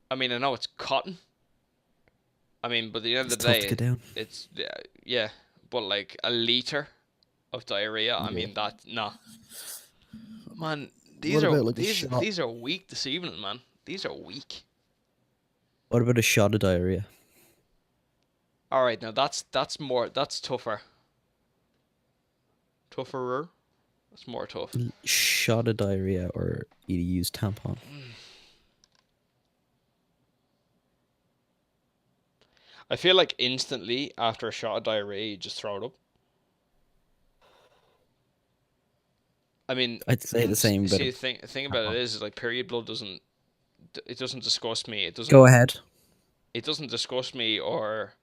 I mean, I know it's cotton. I mean, but at the end it's of the tough to get day, down. it's yeah. But like a liter of diarrhea. I Yeah. mean that nah, man. What about like a shot? These are weak this evening, man. These are weak. What about a shot of diarrhea? All right, now that's tougher. Tougherer. That's more tough. Shot of diarrhea or eat a used tampon? I feel like instantly after a shot of diarrhea, you just throw it up. I mean, I'd say the same, but see, the thing about it is like period blood doesn't it doesn't disgust me. go ahead. It doesn't disgust me or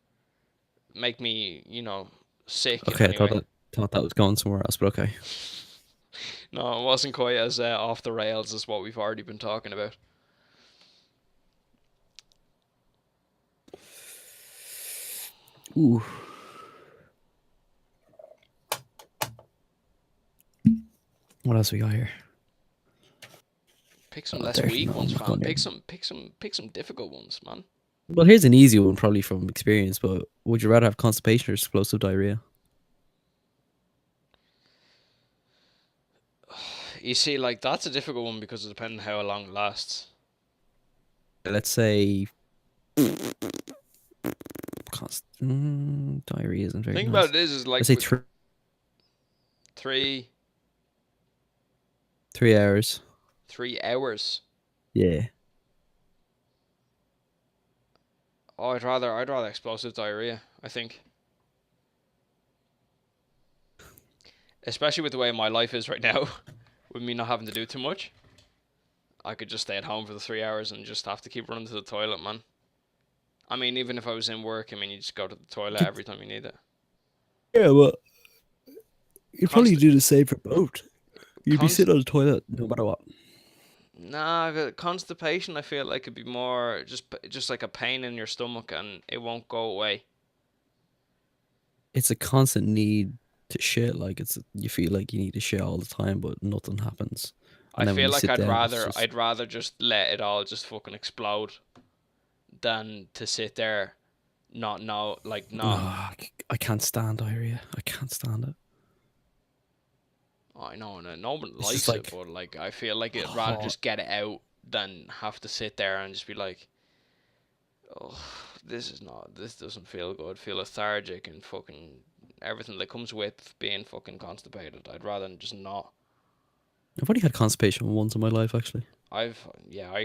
make me sick in Okay, I any thought way. that was going somewhere else, but okay. No, it wasn't quite as off the rails as what we've already been talking about. Ooh, what else we got here? Pick some Oh, less there. weak No, I'm ones, not fam. going there. Pick some difficult ones, man. Well, here's an easy one, probably from experience. But would you rather have constipation or explosive diarrhea? You see, like that's a difficult one because it depends on how long it lasts. Let's say diarrhea isn't very Think about nice. it is Let's like say with 3 3 hours. 3 hours. Yeah. Oh, I'd rather explosive diarrhea. I think, especially with the way my life is right now, with me not having to do too much. I could just stay at home for the 3 hours and just have to keep running to the toilet, man. I mean, even if I was in work, I mean, you just go to the toilet every time you need it. Yeah, well, you'd probably Const, do the same for both. You'd be const, sitting on the toilet no matter what. nah, constipation. I feel like it'd be more just like a pain in your stomach, and it won't go away. it's a constant need to shit. Like you feel like you need to shit all the time, but nothing happens. I And then when feel you like sit down, it's just I'd rather just let it all just fucking explode than to sit there not know like not. I can't stand diarrhea. I can't stand it. I know, and no one It's just likes it, like but like I feel like I'd rather hot. just get it out than have to sit there and just be like, oh, this doesn't feel good. Feel lethargic and fucking everything that comes with being fucking constipated. I'd rather just not. I've only had constipation once in my life, actually. I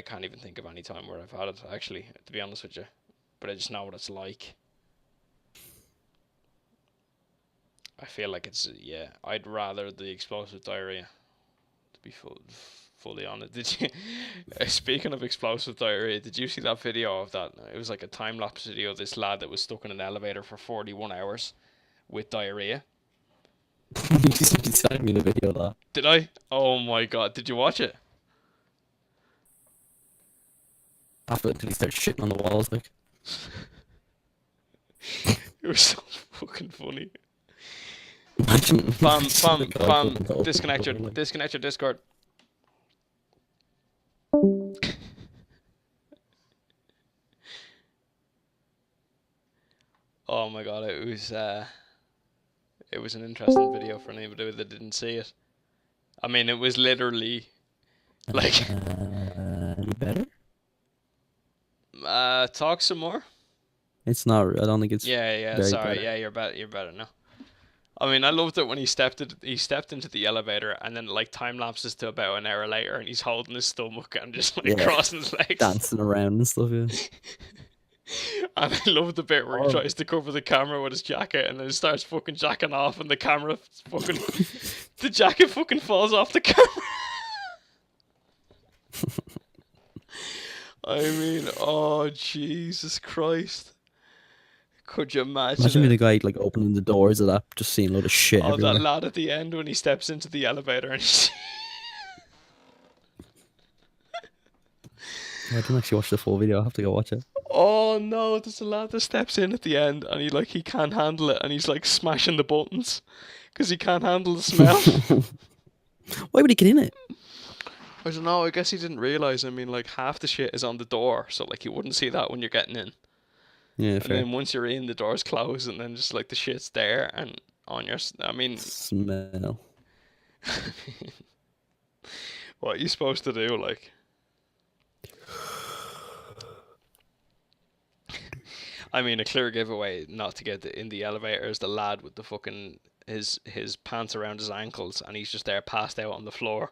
can't even think of any time where I've had it actually, to be honest with you. But I just know what it's like. I feel like it's yeah. I'd rather the explosive diarrhea. To be fully honest, did you? Speaking of explosive diarrhea, did you see that video of that? It was like a time lapse video of this lad that was stuck in an elevator for 41 hours with diarrhea. You sent me the video of that. Did I? Oh my god! Did you watch it? After until he starts shitting on the walls, like It was so fucking funny. imagine the Fam, guy going to open the door, like disconnect your Discord. Oh my god, it was an interesting video for anybody that didn't see it. I mean, it was literally like, you better. talk some more. It's not. I don't think it's Yeah, very sorry, better. yeah, you're better now. I mean, I loved it when he stepped into the elevator and then like time lapses to about an hour later and he's holding his stomach and just like Yeah, crossing his legs. dancing around and stuff. Yeah. And I love the bit where he Horrible. tries to cover the camera with his jacket and then starts fucking jacking off and the camera fucking the jacket fucking falls off the camera. I mean, oh Jesus Christ. Could you imagine Imagine being it? the guy like opening the doors of that, just seeing a load of shit Oh, that everywhere. lad at the end when he steps into the elevator and he's I didn't actually watch the full video. I have to go watch it. oh no, there's a lad that steps in at the end and he can't handle it and he's like smashing the buttons because he can't handle the smell. Why would he get in it? I don't know, I guess he didn't realise. I mean, like half the shit is on the door, so like you wouldn't see that when you're getting in. Yeah, And fair. then once you're in, the door's closed and then just like the shit's there and on your. I mean, Smell. what are you supposed to do? Like, I mean, a clear giveaway not to get in the elevator is the lad with the fucking his pants around his ankles and he's just there passed out on the floor.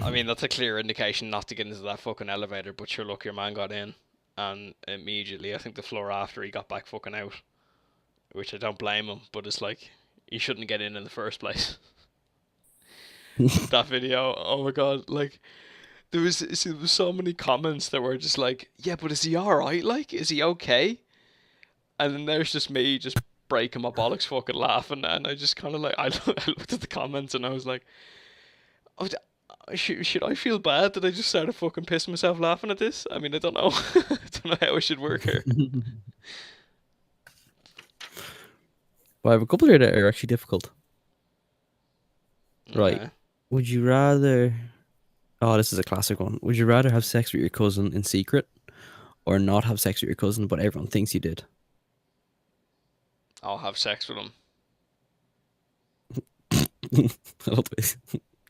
I mean, that's a clear indication not to get into that fucking elevator. But sure, look, your man got in, and immediately, I think the floor after he got back fucking out, which I don't blame him. But it's like he shouldn't get in the first place. That video, oh my god, like there was so many comments that were just like, yeah, but is he all right? Like, is he okay? And then there's just me just breaking my bollocks fucking laughing, and I just kind of like I looked at the comments and I was like, oh, should I feel bad that I just started fucking pissing myself laughing at this? I mean, I don't know. I don't know how I should work here. Well, I have a couple here that are actually difficult. Right. Okay. Would you rather? Oh, this is a classic one. Would you rather have sex with your cousin in secret, or not have sex with your cousin but everyone thinks you did? I'll have sex with him.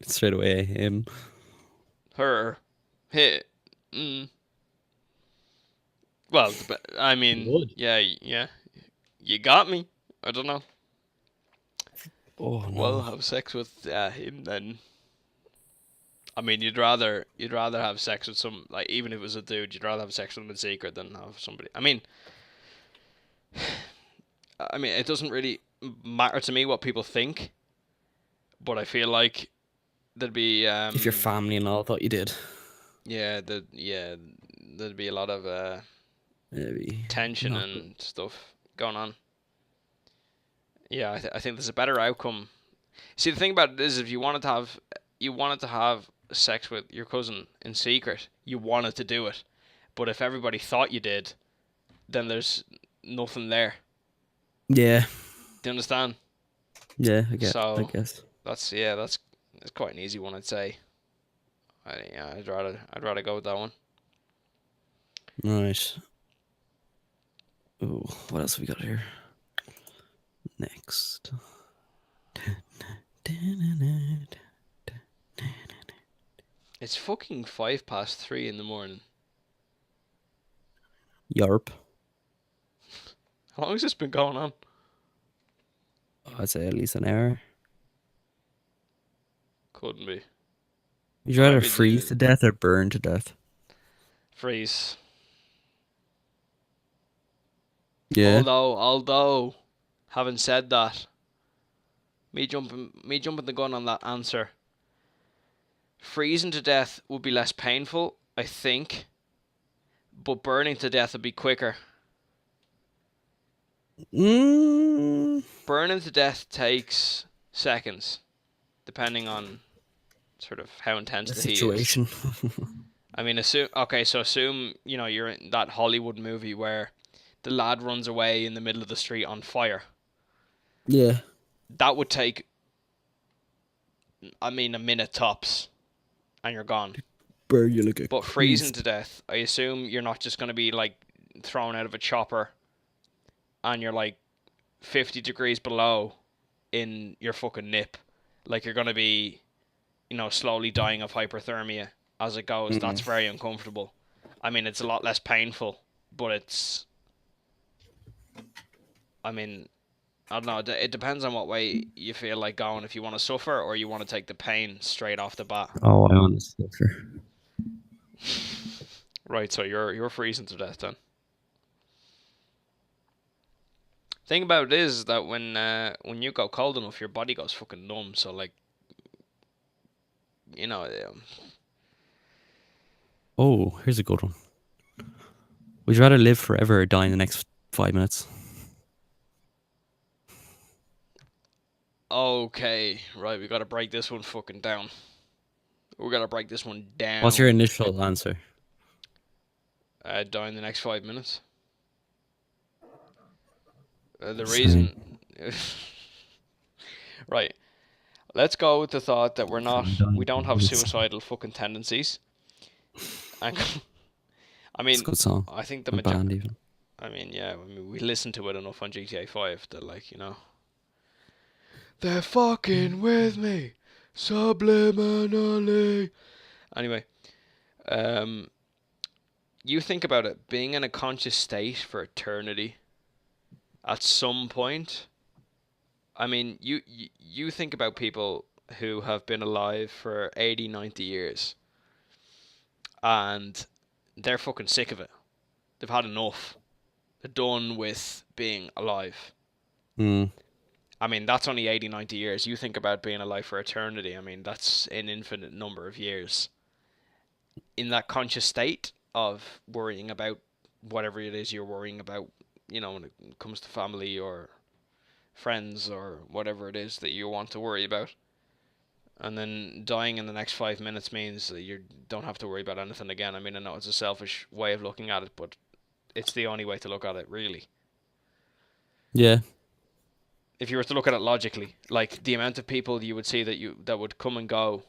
Straight away, him. Her. Hit. Mm. Well, I mean, Would. yeah. You got me. I don't know. Oh Well, no. have sex with him then. I mean, you'd rather have sex with some like even if it was a dude, you'd rather have sex with him in secret than have somebody. I mean, it doesn't really matter to me what people think, but I feel like there'd be If your family and all thought you did, there'd be a lot of maybe tension not good. and stuff going on. Yeah, I think there's a better outcome. See, the thing about it is, if you wanted to have sex with your cousin in secret, you wanted to do it. But if everybody thought you did, then there's nothing there. Yeah, Do you understand? yeah, I get. I So guess. that's quite an easy one, I'd say. I'd rather go with that one. Right. Oh, what else we got here? Next. It's fucking 3:05 in the morning. Yarp. How long has this been going on? I'd say at least an hour. Couldn't be. Would you Or rather maybe freeze the to death or burn to death? freeze. Yeah. Although, having said that, me jumping the gun on that answer. Freezing to death would be less painful, I think, but burning to death would be quicker. Mm, Burning to death takes seconds, depending on sort of how intense the the heat is. situation. I mean, assume you're in that Hollywood movie where the lad runs away in the middle of the street on fire. Yeah. That would take, a minute tops, and you're gone. Burn you like a But freezing crease. to death, I assume you're not just going to be like thrown out of a chopper and you're like 50 degrees below in your fucking nip. Like you're going to be, slowly dying of hyperthermia as it goes. That's Mm. very uncomfortable. I mean, it's a lot less painful, but it's, I mean, I don't know. It depends on what way you feel like going. If you want to suffer or you want to take the pain straight off the bat. Oh, I honestly suffer. Right, so you're freezing to death then. Thing about it is that when you go cold enough, your body goes fucking numb. So like, you know, Oh, here's a good one. Would you rather live forever or die in the next 5 minutes? okay, right, we gotta break this one fucking down. We gotta break this one What's your down. initial answer? Die in the next 5 minutes. The Same. reason, right? Let's go with the thought that I'm dying we in don't five have minutes. suicidal fucking tendencies. And I It's a mean, good song. I think the A major. band even. I mean, yeah. I mean, we listen to it enough on GTA 5 that they're fucking with me subliminally. Anyway, um, you think about it, being in a conscious state for eternity. At some point, I mean, you think about people who have been alive for 80, 90 years, and they're fucking sick of it. They've had enough. They're done with being alive. Mm. I mean, that's only 80, 90 years. You think about being alive for eternity. I mean, that's an infinite number of years. In that conscious state of worrying about whatever it is you're worrying about, when it comes to family or friends or whatever it is that you want to worry about. And then dying in the next 5 minutes means that you don't have to worry about anything again. I mean, I know it's a selfish way of looking at it, but it's the only way to look at it, really. Yeah. If you were to look at it logically, like the amount of people you would see that would come and go,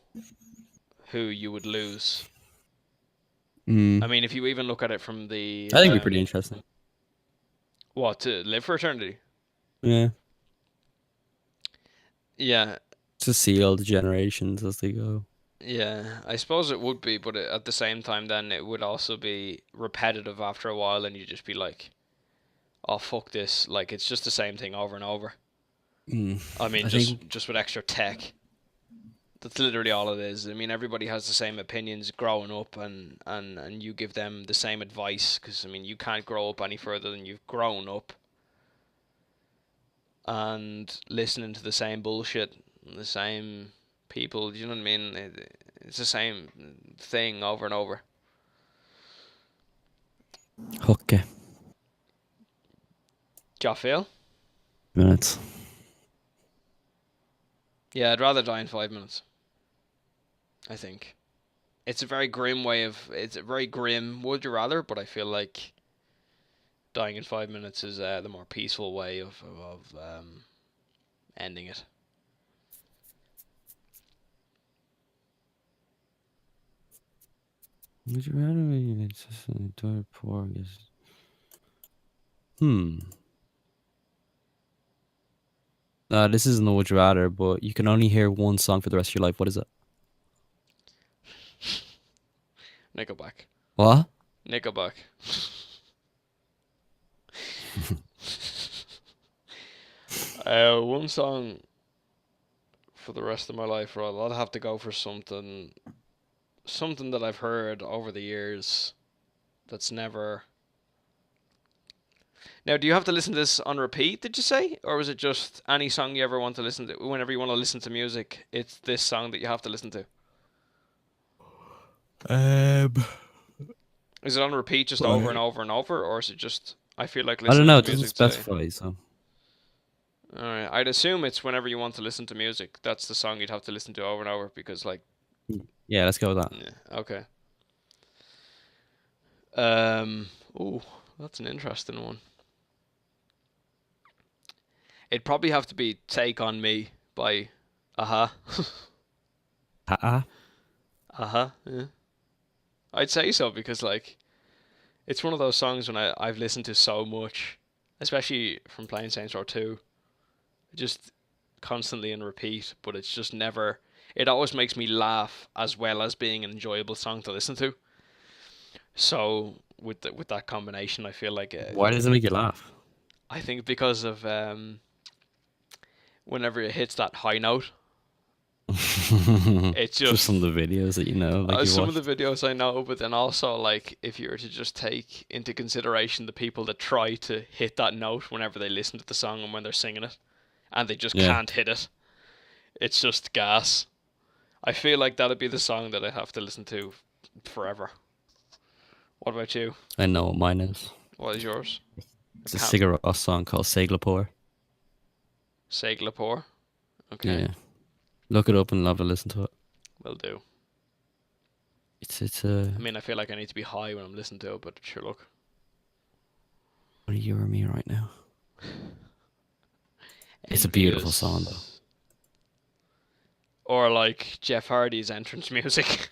who you would lose. I Mm. mean, if you even look at it from I think it'd be pretty interesting. what, to live for eternity? Yeah. Yeah, To see all the generations as they go. yeah. I suppose it would be, but at the same time, then it would also be repetitive after a while, and you'd just be like, "Oh fuck this!" Like it's just the same thing over and over. Mm. I mean, I just think. just with extra tech. That's literally all it is. I mean, everybody has the same opinions growing up, and you give them the same advice because I mean, you can't grow up any further than you've grown up, and listening to the same bullshit, the same people. Do you know what I mean? It's the same thing over and over. Okay. Do you feel? Minutes. Yeah, I'd rather die in 5 minutes. I think it's a very grim way of. It's a very grim. Would you rather? But I feel like dying in 5 minutes is the more peaceful way of ending it. Would you rather be just enjoy poor? This isn't a would you rather, but you can only hear one song for the rest of your life. What is it? Nickelback. What? Nickelback. One song for the rest of my life, right? I'll have to go for something that I've heard over the years that's never. Now, do you have to listen to this on repeat, did you say? Or is it just any song you ever want to listen to? Whenever you want to listen to music, it's this song that you have to listen to? Um, Is it on repeat just over and over and over? Or is it just, I feel like I don't listening know. to It doesn't music today? specify. So Alright, I'd assume it's whenever you want to listen to music. That's the song you'd have to listen to over and over because, like, yeah, let's go with that. yeah, okay. Ooh, that's an interesting one. It'd probably have to be "Take on Me" by Aha. Aha. Yeah. I'd say so because, like, it's one of those songs when I've listened to so much, especially from playing Saints Row 2, just constantly in repeat. But it's just never. It always makes me laugh as well as being an enjoyable song to listen to. So with that combination, I feel like Why does it make you laugh? I think because of whenever it hits that high note, it's Just some just of the videos that you know, like you some of the watched. videos I know, but then also like if you were to just take into consideration the people that try to hit that note whenever they listen to the song and when they're singing it, and they just Yeah, can't hit it, it's just gas. I feel like that'd be the song that I'd have to listen to forever. What about you? I know what mine is. What is yours? It's a Can't Sigur Rós song called Seglapore. say Glapore. Okay, Yeah, look it up and love to listen to it. will do. It's I mean, I feel like I need to be high when I'm listening to it, but sure, look. what are you or me right now? It's a beautiful song though. Envious. Or like Jeff Hardy's entrance music.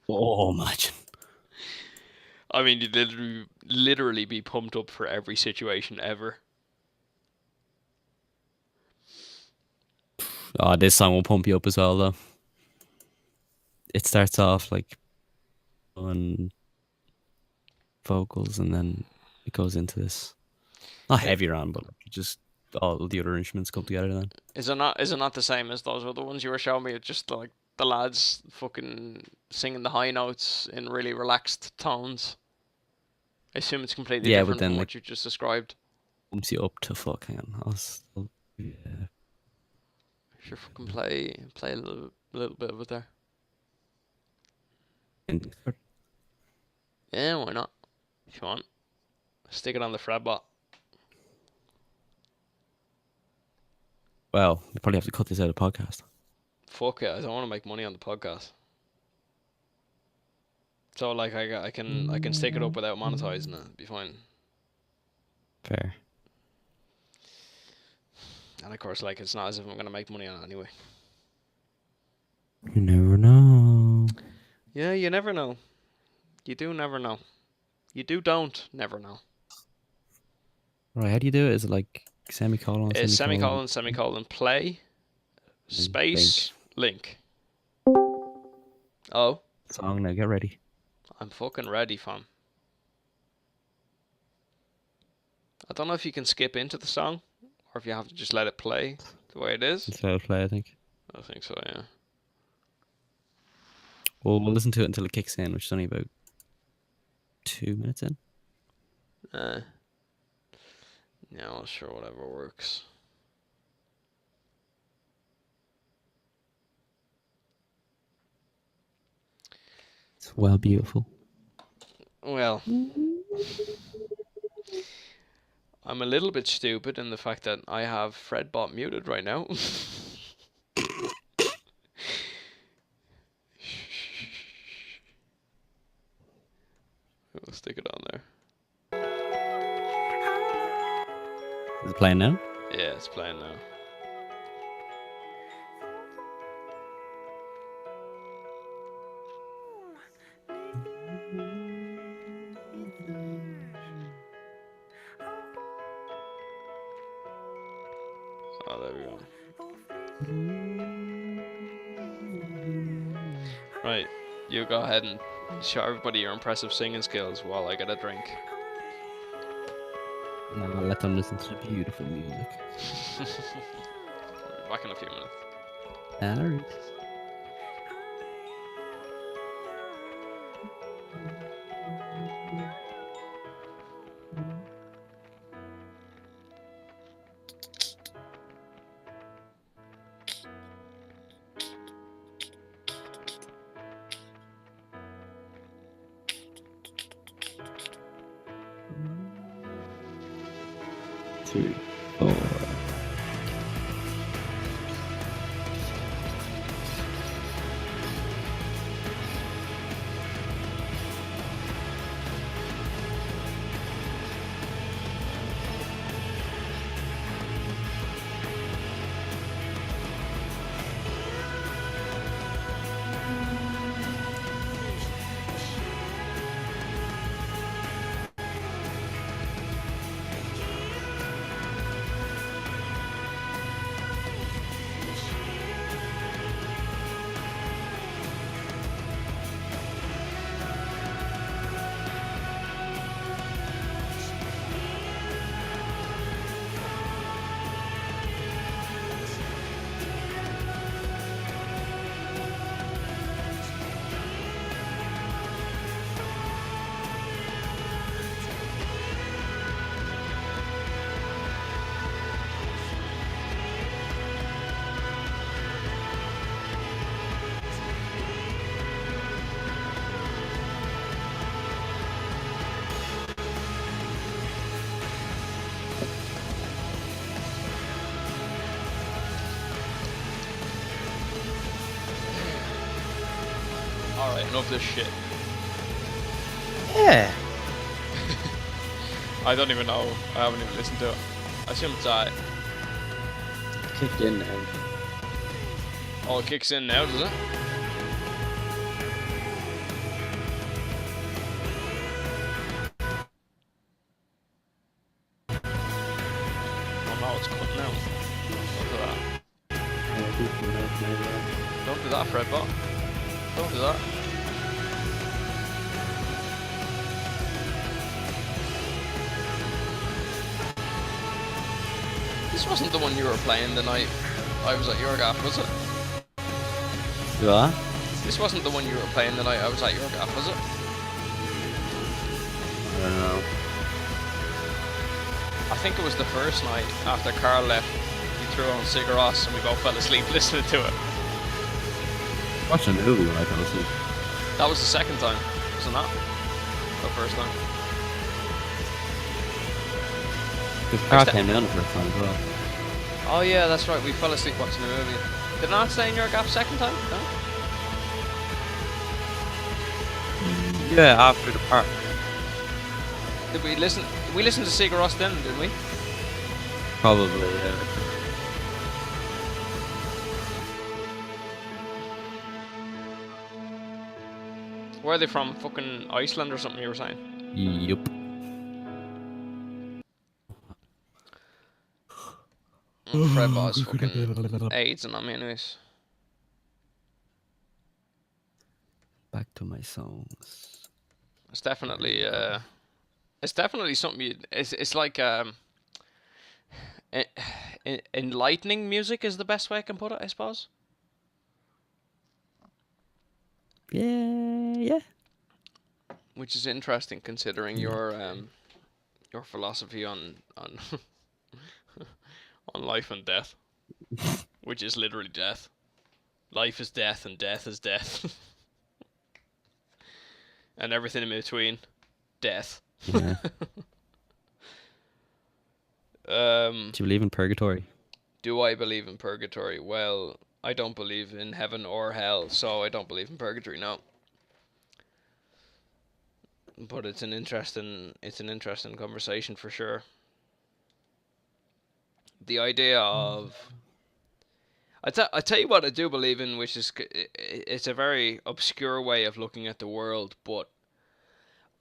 Oh, imagine. I mean, you'd literally be pumped up for every situation ever. Oh, this song will pump you up as well though. It starts off like on vocals and then it goes into this not It, heavier on, but like just all the other instruments come together then. is it not? Is it not the same as those other ones you were showing me? It's just like the lads fucking singing the high notes in really relaxed tones. I assume it's completely Yeah, but different from then like what you just described. pumps you up to fuck. Hang on, yeah. Sure, fucking play a little bit of it there. Yeah, why not? If you want, stick it on the fretbot. Well, you probably have to cut this out of the podcast. Fuck it, I don't want to make money on the podcast. So like I can stick it up without monetizing it. It'd be fine. Fair. And of course, like it's not as if I'm gonna make money on it anyway. You never know. Yeah, you never know. You do never know. You don't never know. Right, how do you do it? Is it like semicolon, Is semicolon, semicolon play link? space link. Oh, Song now, get ready. I'm fucking ready, fam. I don't know if you can skip into the song or if you have to just let it play the way it is. It's how to play, I think. I think so, yeah. Well, we'll listen to it until it kicks in, which is only about 2 minutes in. Uh, yeah, well, sure, whatever works. It's well beautiful. Well, I'm a little bit stupid in the fact that I have Fredbot muted right now. We'll stick it on there. Is it playing now? Yeah, it's playing now. Oh, there we go. Right, you go ahead and show everybody your impressive singing skills while I get a drink. Now I'll let them listen to the beautiful music. Back in a few minutes. Alright. Three, four. Alright, enough of this shit. Yeah. I don't even know. I haven't even listened to it. I assume it's alright. Kicked in now. Oh, it kicks in now, does it? Oh no, it's cutting out. Don't do that. Don't do that, Fredbot. Don't do that. This wasn't the one you were playing the night I was at your gaff, was it? What? This wasn't the one you were playing the night I was at your gaff, was it? I don't know. I think it was the first night after Carl left. He threw on cigarettes and we both fell asleep listening to it. Watching a movie when I fell asleep. That was the second time, wasn't that? The first time. Because Carl came down the first time as well. Oh yeah, that's right. We fell asleep watching the movie. Did I not stay in your gaff second time? No. Yeah, after the park. Did we listen? We listened to Sigur Rós then, didn't we? Probably, yeah. Where are they from? Fucking Iceland or something? You were saying? Yup. Fred Boss fucking AIDS and on me anyways. Back to my songs. It's definitely something. It's like enlightening music is the best way I can put it, I suppose. Yeah. Which is interesting considering your philosophy on on life and death, which is literally death. Life is death and death is death. And everything in between, death. Yeah. Do you believe in purgatory? Do I believe in purgatory? Well, I don't believe in heaven or hell, so I don't believe in purgatory, no. But it's an interesting conversation for sure. The idea of I tell you what I do believe in, which is it's a very obscure way of looking at the world, but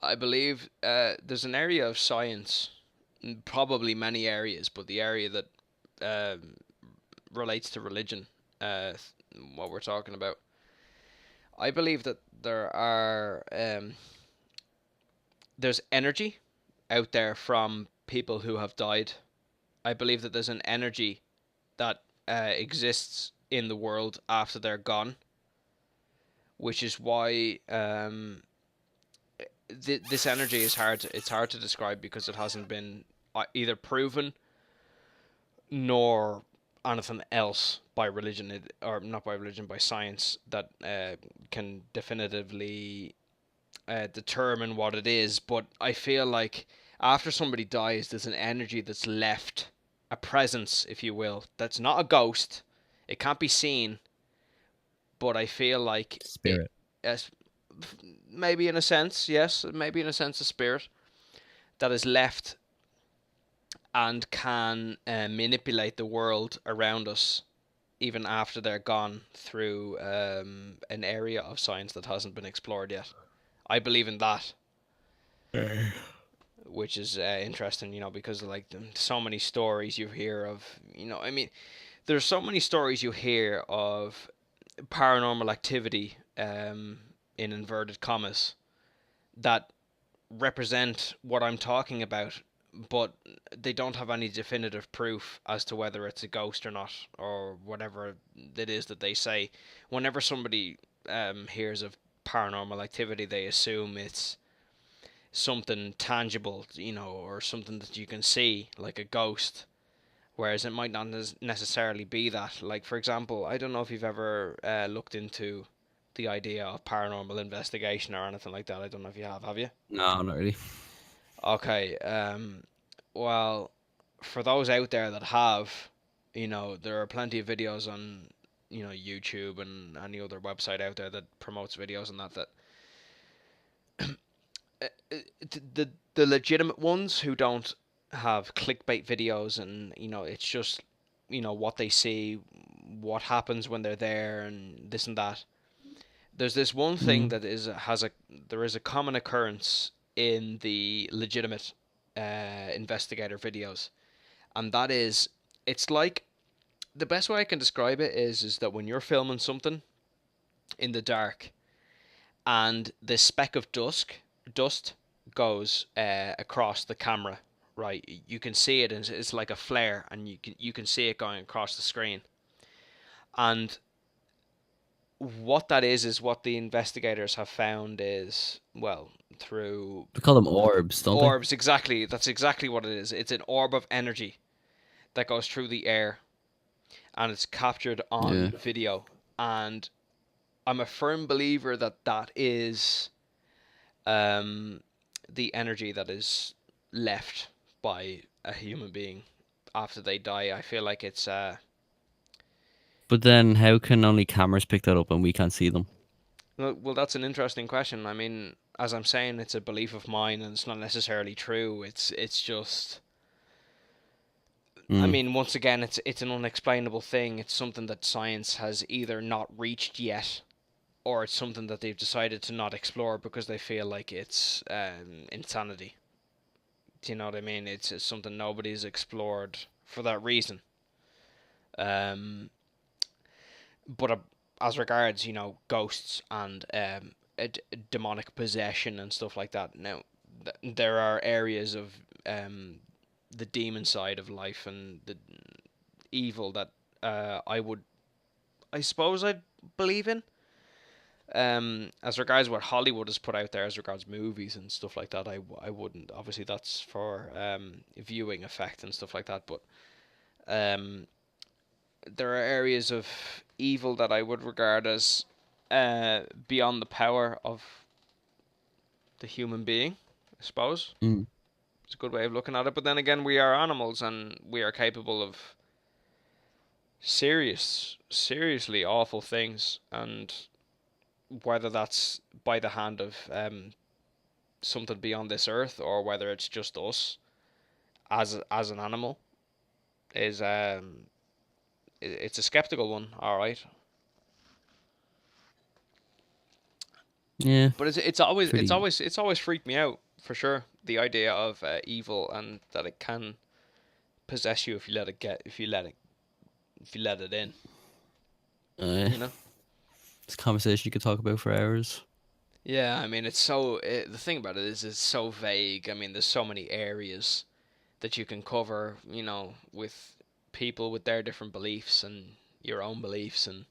I believe there's an area of science, probably many areas, but the area that um, relates to religion, uh, what we're talking about. I believe that there's energy out there from people who have died. I believe that there's an energy that exists in the world after they're gone, which is why this energy is hard. It's hard to describe because it hasn't been either proven nor anything else by religion, or not by religion, by science that can definitively determine what it is. But I feel like after somebody dies, there's an energy that's left, a presence, if you will, that's not a ghost. It can't be seen, but I feel like Spirit. as maybe in a sense, yes, maybe in a sense, a spirit that is left and can manipulate the world around us even after they're gone through an area of science that hasn't been explored yet. I believe in that, which is interesting, because like so many stories you hear of, I mean, there's so many stories you hear of paranormal activity, in inverted commas, that represent what I'm talking about, but they don't have any definitive proof as to whether it's a ghost or not, or whatever it is that they say. Whenever somebody hears of paranormal activity, they assume it's something tangible, or something that you can see, like a ghost. Whereas it might not necessarily be that. Like, for example, I don't know if you've ever looked into the idea of paranormal investigation or anything like that. I don't know if you have. Have you? No, not really. Okay. Well, for those out there that have, there are plenty of videos on, YouTube and any other website out there that promotes videos and that the legitimate ones who don't have clickbait videos, and it's just what they see, what happens when they're there, and this and that. There's this one thing Mm. that there is a common occurrence in the legitimate investigator videos, and that is, it's like, the best way I can describe it is that when you're filming something in the dark and the speck of dust goes across the camera, right? You can see it, and it's like a flare, and you can see it going across the screen. And what that is what the investigators have found is, well, through They call them orbs, don't they? orbs. Exactly, that's exactly what it is. It's an orb of energy that goes through the air, and it's captured on Yeah. video. And I'm a firm believer that that is um, the energy that is left by a human being after they die. I feel like it's But then how can only cameras pick that up and we can't see them? well, that's an interesting question. I mean, as I'm saying, it's a belief of mine, and it's not necessarily true. It's just, I Mm. mean, once again, it's an unexplainable thing. It's something that science has either not reached yet, or it's something that they've decided to not explore because they feel like it's insanity. Do you know what I mean? It's something nobody's explored for that reason. Um, but as regards, ghosts and demonic possession and stuff like that, now there are areas of the demon side of life and the evil that I suppose I'd believe in. As regards what Hollywood has put out there, as regards movies and stuff like that, I wouldn't. Obviously, that's for viewing effect and stuff like that. But um, there are areas of evil that I would regard as beyond the power of the human being, I suppose. Mm. It's a good way of looking at it. But then again, we are animals, and we are capable of seriously awful things. And whether that's by the hand of something beyond this earth, or whether it's just us as an animal, is it's a skeptical one, all right. Yeah, But it's pretty. always freaked me out for sure. The idea of evil and that it can possess you if you let it if you let it in. Uh, You know. it's a conversation you could talk about for hours. Yeah, I mean, the thing about it is it's so vague. I mean, there's so many areas that you can cover, you know, with people with their different beliefs and your own beliefs, and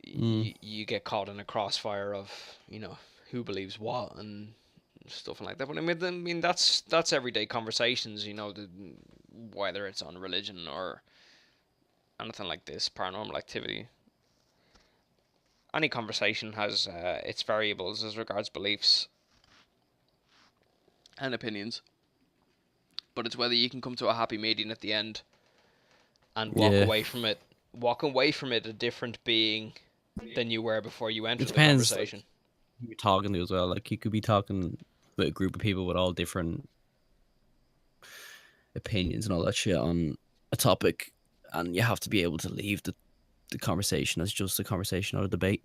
Mm. you get caught in a crossfire of, you know, who believes what and stuff like that. But I mean that's everyday conversations, you know, whether it's on religion or anything like this, paranormal activity. Any conversation has its variables as regards beliefs and opinions, but it's whether you can come to a happy medium at the end and Yeah, walk away from it a different being than you were before you it entered the depends. Like conversation. who you're talking to as well. Like you could be talking with a group of people with all different opinions and all that shit on a topic, and you have to be able to leave the conversation as just a conversation or a debate.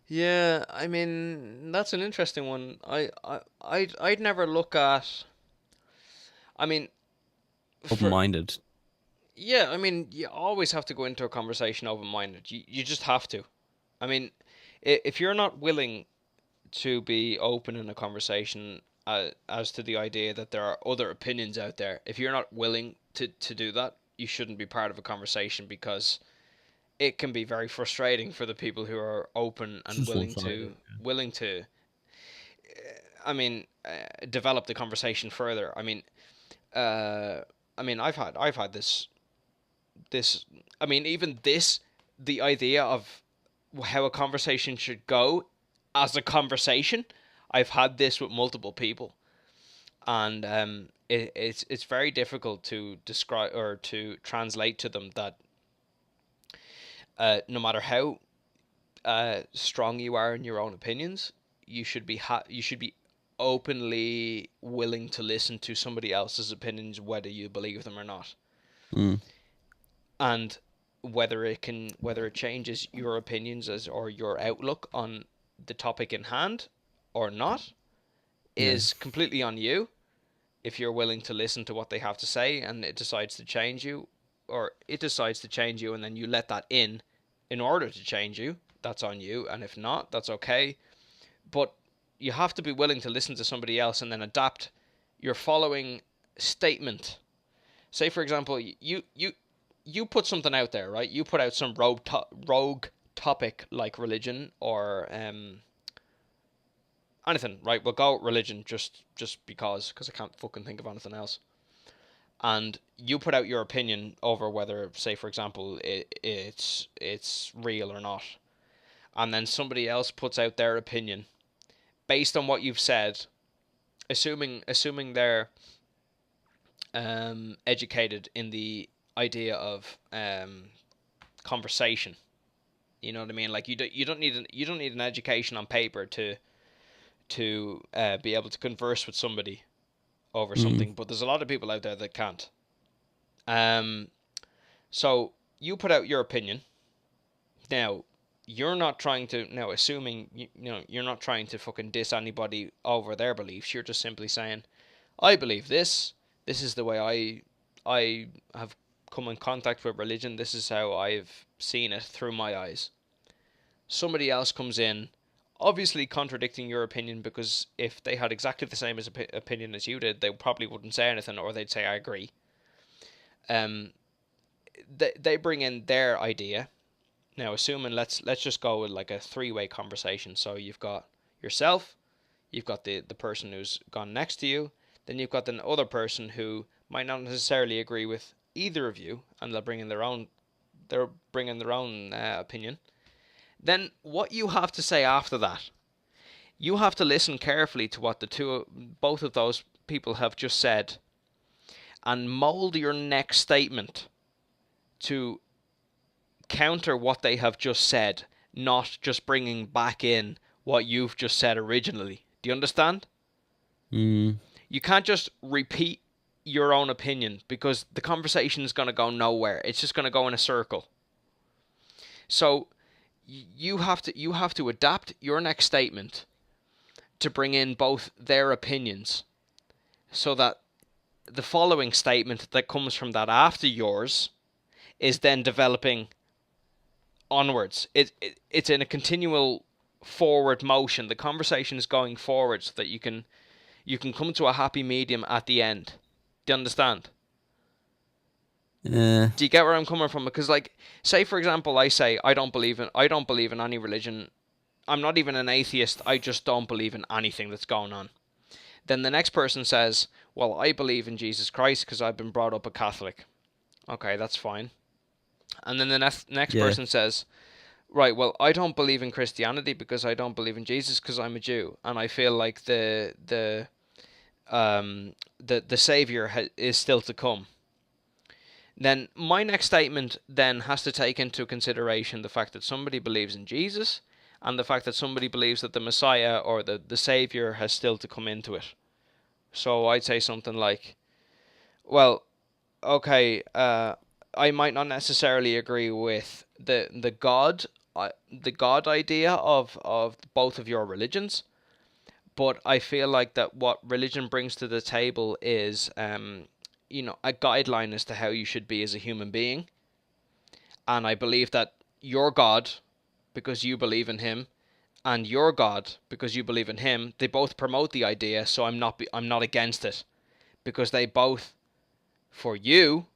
Yeah, I mean that's an interesting one. I'd never look at. I mean, Open for minded. yeah, I mean you always have to go into a conversation open minded. You just have to. I mean, if you're not willing to be open in a conversation as to the idea that there are other opinions out there, if you're not willing to do that, you shouldn't be part of a conversation because it can be very frustrating for the people who are open It's and just one sided. willing to I mean develop the conversation further. Uh, I mean I've had this I mean even this the idea of how a conversation should go as a conversation. I've had this with multiple people, and it's very difficult to describe or to translate to them that no matter how strong you are in your own opinions, you should be openly willing to listen to somebody else's opinions, whether you believe them or not, Mm. and whether it changes your opinions as or your outlook on the topic in hand or not Yeah. is completely on you. If you're willing to listen to what they have to say and it decides to change you, or it decides to change you and then you let that in order to change you, that's on you. And if not, that's okay. But you have to be willing to listen to somebody else and then adapt your following statement. Say, for example, you put something out there, right? You put out some rogue topic like religion or anything, right? We'll go with religion just because I can't fucking think of anything else. And you put out your opinion over whether, say, for example, it's real or not, and then somebody else puts out their opinion based on what you've said, assuming they're educated in the idea of conversation. You know what I mean? Like you don't need an education on paper to be able to converse with somebody over Mm. something. But there's a lot of people out there that can't. Um, so you put out your opinion. Now you're not trying to assuming you know you're not trying to fucking diss anybody over their beliefs. You're just simply saying, I believe this. This is the way I have come in contact with religion. This is how I've seen it through my eyes. Somebody else comes in, obviously contradicting your opinion because if they had exactly the same opinion as you did, they probably wouldn't say anything or they'd say I agree. Um, they bring in their idea. Now, assuming let's just go with like a three-way conversation. So you've got yourself, you've got the person who's gone next to you, then you've got the other person who might not necessarily agree with either of you, and they're bringing their own opinion. Then what you have to say after that, you have to listen carefully to what both of those people have just said, and mold your next statement to counter what they have just said, not just bringing back in what you've just said originally. Do you understand? Mm. You can't just repeat. your own opinion, because the conversation is going to go nowhere. It's just going to go in a circle. So you have to adapt your next statement to bring in both their opinions, so that the following statement that comes from that after yours is then developing onwards. It's in a continual forward motion. The conversation is going forward so that you can come to a happy medium at the end. Do you understand? Do you get where I'm coming from? Because, like, say for example, I say I don't believe in any religion. I'm not even an atheist. I just don't believe in anything that's going on. Then the next person says, well, I believe in Jesus Christ because I've been brought up a Catholic. Okay, that's fine. And then the next person says, right, well, I don't believe in Christianity because I don't believe in Jesus because I'm a Jew, and I feel like the Savior is still to come. Then my next statement then has to take into consideration the fact that somebody believes in Jesus, and the fact that somebody believes that the Messiah or the Savior has still to come into it. So I'd say something like, well, okay, I might not necessarily agree with the God idea of both of your religions, but I feel like that what religion brings to the table is a guideline as to how you should be as a human being. And I believe that your God, because you believe in him, and your God, because you believe in him, they both promote the idea, so I'm not against it, because they both, for you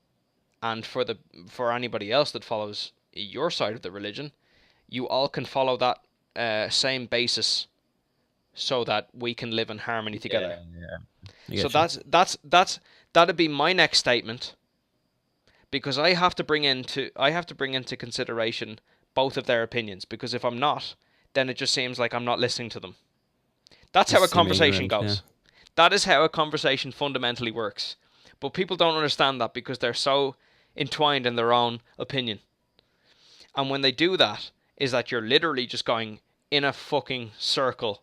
and for anybody else that follows your side of the religion, you all can follow that same basis, so that we can live in harmony together. So that'd be my next statement, because I have to bring into consideration both of their opinions, because if I'm not, then it just seems like I'm not listening to them. That's how a conversation goes. That is how a conversation fundamentally works. But people don't understand that because they're so entwined in their own opinion. And when they do that, is that you're literally just going in a fucking circle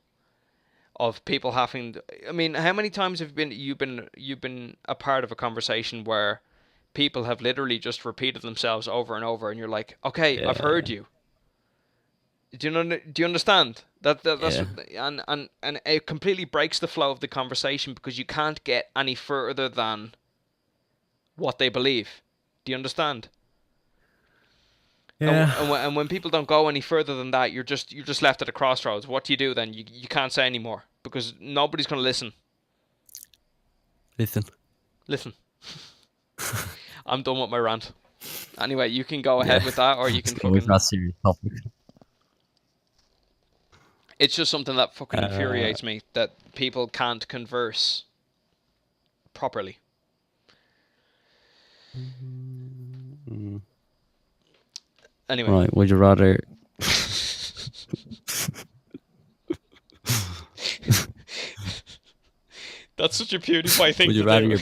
of people having. I mean, how many times have you've been a part of a conversation where people have literally just repeated themselves over and over, and you're like, okay, I've heard you. Do you understand that's and it completely breaks the flow of the conversation, because you can't get any further than what they believe. Do you understand? Yeah. And when people don't go any further than that, you're just left at a crossroads. What do you do then? You can't say anymore, because nobody's going to listen. Listen. I'm done with my rant. Anyway, you can go ahead with that, or you can fucking. Not serious topic. It's just something that fucking infuriates me, that people can't converse properly. Anyway. Right, would you rather... That's such a PewDiePie thing Would you to rather do.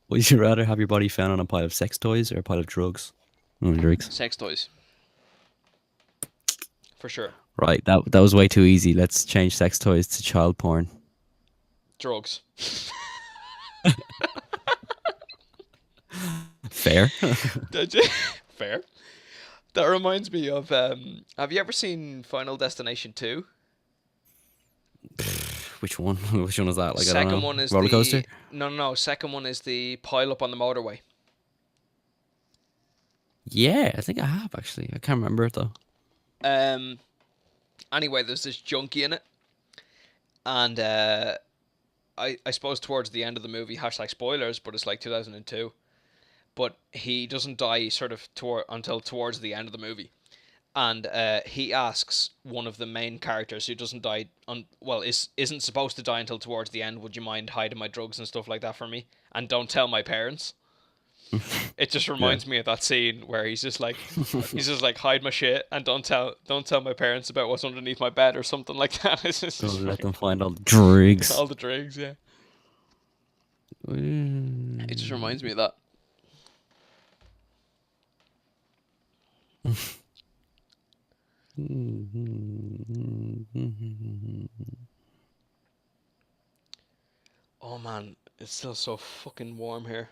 Would you rather have your body found on a pile of sex toys or a pile of drugs? Drinks. Sex toys. For sure. Right, that was way too easy. Let's change sex toys to child porn. Drugs. Fair. Fair. That reminds me of, have you ever seen Final Destination 2? Which one? Which one was that? Like, Second I don't know. one is roller coaster? No. Second one is the pile up on the motorway. Yeah, I think I have actually. I can't remember it though. Anyway, there's this junkie in it, and I suppose towards the end of the movie, hashtag spoilers, but it's like 2002. But he doesn't die sort of until towards the end of the movie. And he asks one of the main characters who doesn't die, isn't supposed to die until towards the end, would you mind hiding my drugs and stuff like that for me? And don't tell my parents. It just reminds me of that scene where he's just like, hide my shit and don't tell my parents about what's underneath my bed or something like that. It's just Don't let them find all the drugs. All the drugs, yeah. It just reminds me of that. Oh man, it's still so fucking warm here.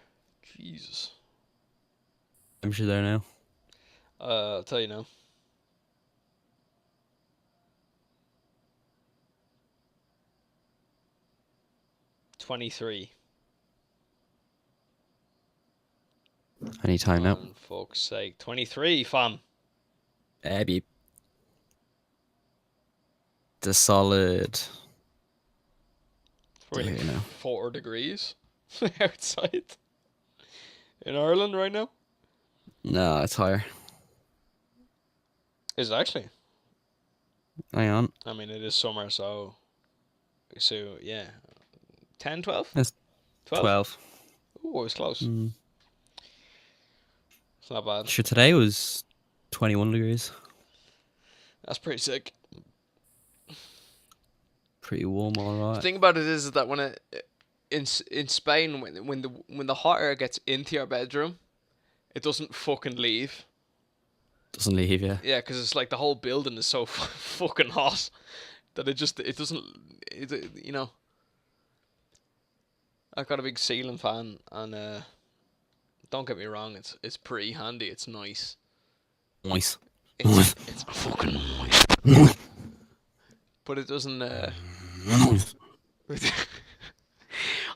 Jesus. I'm sure there now. I'll tell you now. $23. Anytime now. For fuck's sake. 23, fam. Abby. The solid. We're There like you know. 4 degrees outside in Ireland right now. No, it's higher. Is it actually? Hang on. I mean, it is summer, so yeah. 10, 12? It's 12? 12. Ooh, it was close. Mm. It's not bad. Sure, today was 21 degrees. That's pretty sick. Pretty warm, all The right. thing about it is that when in Spain, when the hot air gets into your bedroom, it doesn't fucking leave. Doesn't leave you. Yeah, because it's like the whole building is so fucking hot that it doesn't you know. I've got a big ceiling fan, and don't get me wrong, it's pretty handy. It's nice. Nice. It's fucking nice. But it doesn't.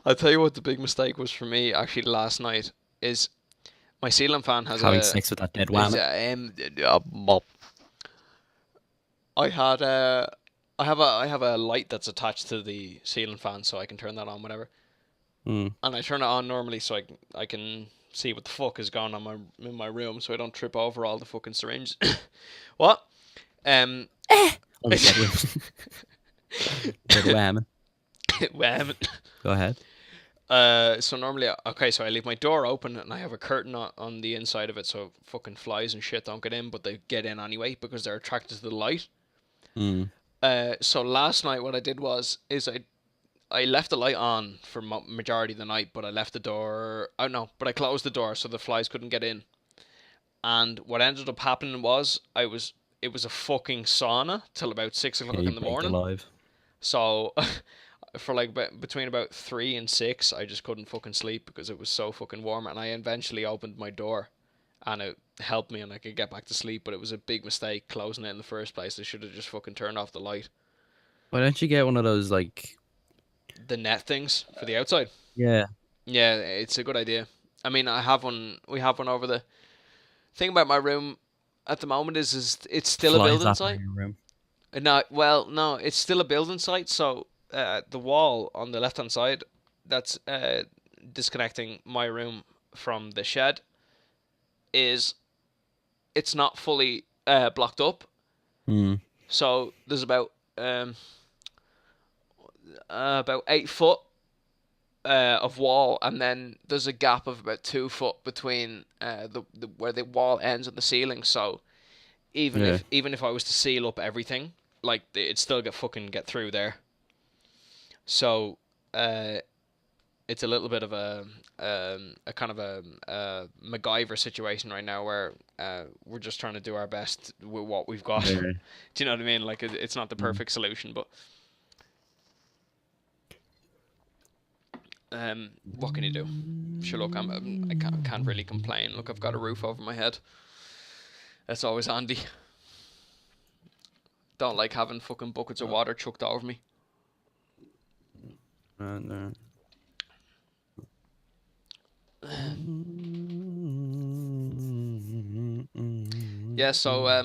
I'll tell you what the big mistake was for me actually last night is my ceiling fan has Having a. sex with that dead is wham. I had a. I have a light that's attached to the ceiling fan, so I can turn that on whenever. Mm. And I turn it on normally so I can see what the fuck is going on in my room, so I don't trip over all the fucking syringes. What? On the dead wham. Dead wham. Wham. Go ahead. So normally, okay, so I leave my door open and I have a curtain on the inside of it, so fucking flies and shit don't get in, but they get in anyway because they're attracted to the light. Mm. So last night what I did is I left the light on for majority of the night, but I left the door. Oh no, but I closed the door so the flies couldn't get in. And what ended up happening was it was a fucking sauna till about 6 o'clock Yeah, you in the baked morning. alive. So for like between about 3 and 6, I just couldn't fucking sleep because it was so fucking warm. And I eventually opened my door, and it helped me, and I could get back to sleep. But it was a big mistake closing it in the first place. I should have just fucking turned off the light. Why don't you get one of those, like... The net things for the outside. Yeah. Yeah, it's a good idea. I mean, I have one. We have one over the. Thing about my room at the moment is it's still a fly building zapper site. in your room. No, well, no, it's still a building site. So the wall on the left hand side, that's disconnecting my room from the shed, it's not fully blocked up. Mm. So there's about 8 foot of wall, and then there's a gap of about 2 foot between the where the wall ends and the ceiling. So even if I was to seal up everything, like it'd still get through there. So it's a little bit of a kind of a MacGyver situation right now, where we're just trying to do our best with what we've got. Yeah. Do you know what I mean? Like it's not the perfect solution, but what can you do? Sure, look, I can't really complain. Look, I've got a roof over my head. That's always handy. Don't like having fucking buckets of water chucked over me. No. Yeah, so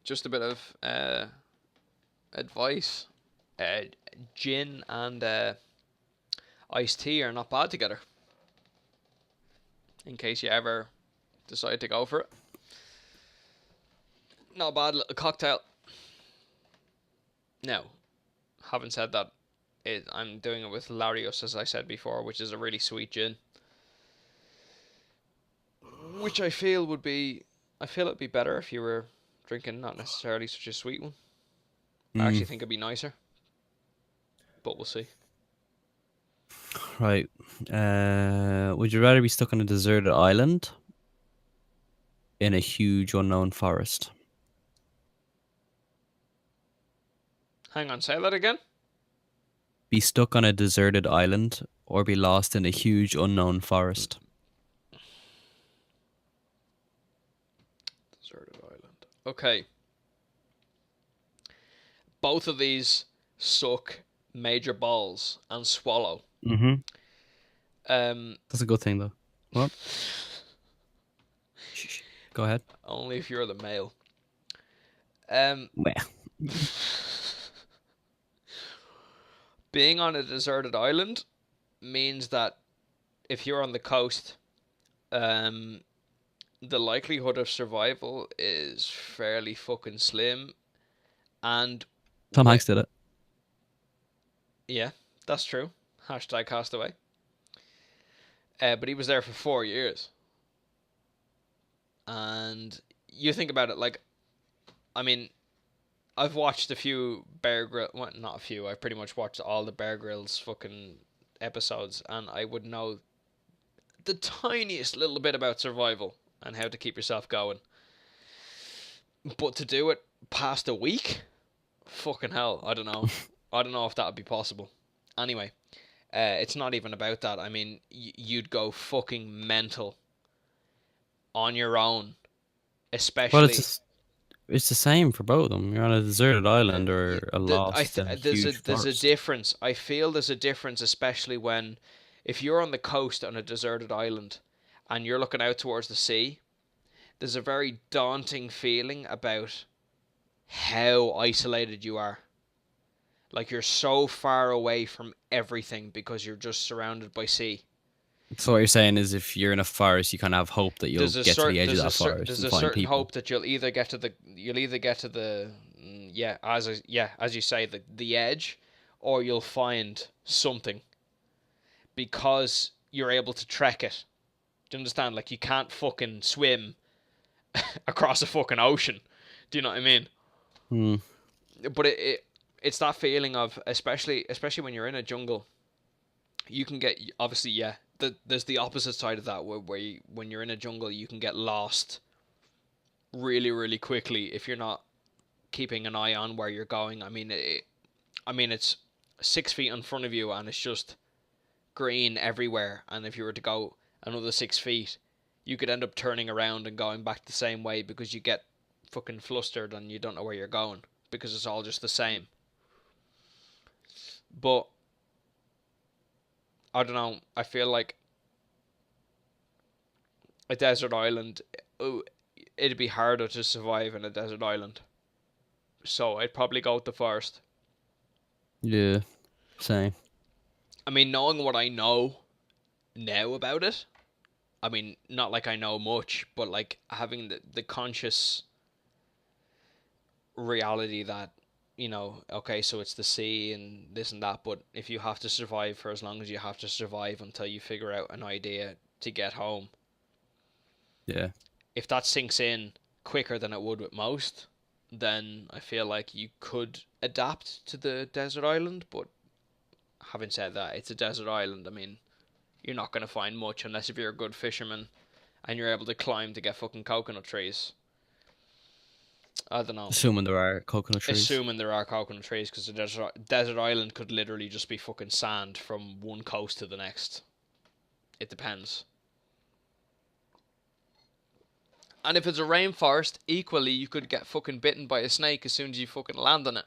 just a bit of advice. Gin and iced tea are not bad together. In case you ever decide to go for it. Not a bad little cocktail. Now, having said that, I'm doing it with Larios, as I said before, which is a really sweet gin. Which I feel it'd be better if you were drinking not necessarily such a sweet one. I actually think it'd be nicer. But we'll see. Right. Would you rather be stuck on a deserted island in a huge unknown forest? Hang on, say that again? Be stuck on a deserted island or be lost in a huge unknown forest. Deserted island. Okay. Both of these suck major balls and swallow. Mm-hmm. Um, That's a good thing, though. What? Shh. Go ahead. only if you're the male. Um, Well. being on a deserted island means that if you're on the coast, the likelihood of survival is fairly fucking slim. And Tom Hanks did it. yeah, that's true. Hashtag castaway. But he was there for 4 years. And you think about it, like, I mean, I've watched a few Bear Grylls, well, not a few, I've pretty much watched all the Bear Grylls fucking episodes, and I would know the tiniest little bit about survival and how to keep yourself going. But to do it past a week? Fucking hell, I don't know. I don't know if that would be possible. Anyway, it's not even about that. I mean, you'd go fucking mental on your own, especially. Well, it's the same for both of them. You're on a deserted island or a lost in a there's huge there's a forest. difference. I feel there's a difference, especially when if you're on the coast on a deserted island and you're looking out towards the sea. There's a very daunting feeling about how isolated you are. Like you're so far away from everything because you're just surrounded by sea. So what you're saying is, if you're in a forest, you kind of have hope that you'll get to the edge of that forest there's and a find certain people. hope that you'll either get to the as you say, the edge, or you'll find something because you're able to trek it. Do you understand? Like you can't fucking swim across a fucking ocean. Do you know what I mean? Hmm. But it's that feeling of especially when you're in a jungle, you can get obviously there's the opposite side of that where when you're in a jungle you can get lost really really quickly if you're not keeping an eye on where you're going. I mean it's 6 feet in front of you and it's just green everywhere, and if you were to go another 6 feet you could end up turning around and going back the same way because you get fucking flustered and you don't know where you're going because it's all just the same. But I don't know, I feel like a desert island, it'd be harder to survive in a desert island. So I'd probably go with the forest. Yeah. Same. I mean, knowing what I know now about it, I mean, not like I know much, but like having the conscious reality that, okay, so it's the sea and this and that, but if you have to survive for as long as you have to survive until you figure out an idea to get home, Yeah. if that sinks in quicker than it would with most, then I feel like you could adapt to the desert island. But having said that, it's a desert island. I mean, you're not going to find much unless if you're a good fisherman and you're able to climb to get fucking coconut trees. I don't know. Assuming there are coconut trees. Assuming there are coconut trees, because the desert island could literally just be fucking sand from one coast to the next. It depends. And if it's a rainforest, equally you could get fucking bitten by a snake as soon as you fucking land on it.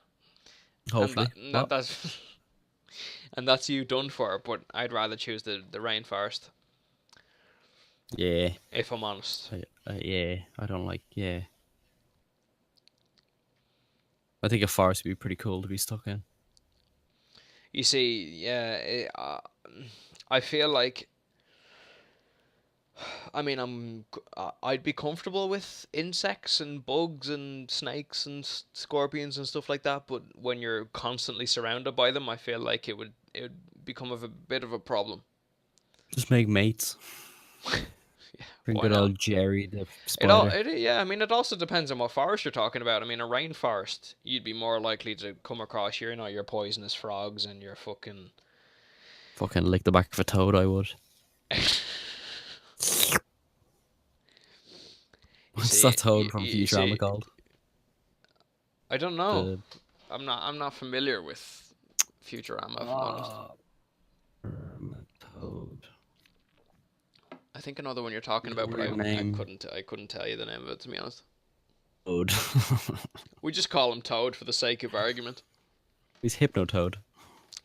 Hopefully. That's and that's you done for. But I'd rather choose the rainforest. Yeah. If I'm honest. Yeah. I don't like. Yeah. I think a forest would be pretty cool to be stuck in. You see, yeah, I feel like. I mean, I'd be comfortable with insects and bugs and snakes and scorpions and stuff like that. But when you're constantly surrounded by them, I feel like it would become a bit of a problem. Just make mates. Yeah, Bring why good not? old Jerry the spider. Yeah. I mean, it also depends on what forest you're talking about. I mean, a rainforest, you'd be more likely to come across your poisonous frogs and your fucking. Fucking lick the back of a toad, I would. What's that toad from Futurama called? I don't know. The I'm not familiar with Futurama, if I'm honest. Toad. I think I know the one you're talking about, but Weird name. I couldn't tell you the name of it, to be honest. Toad. We just call him Toad for the sake of argument. He's Hypnotoad.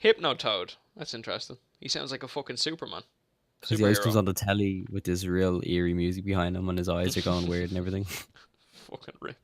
Hypnotoad. That's interesting. He sounds like a fucking Superman. Because he always Superhero. comes on the telly with this real eerie music behind him and his eyes are going weird and everything. Fucking rip.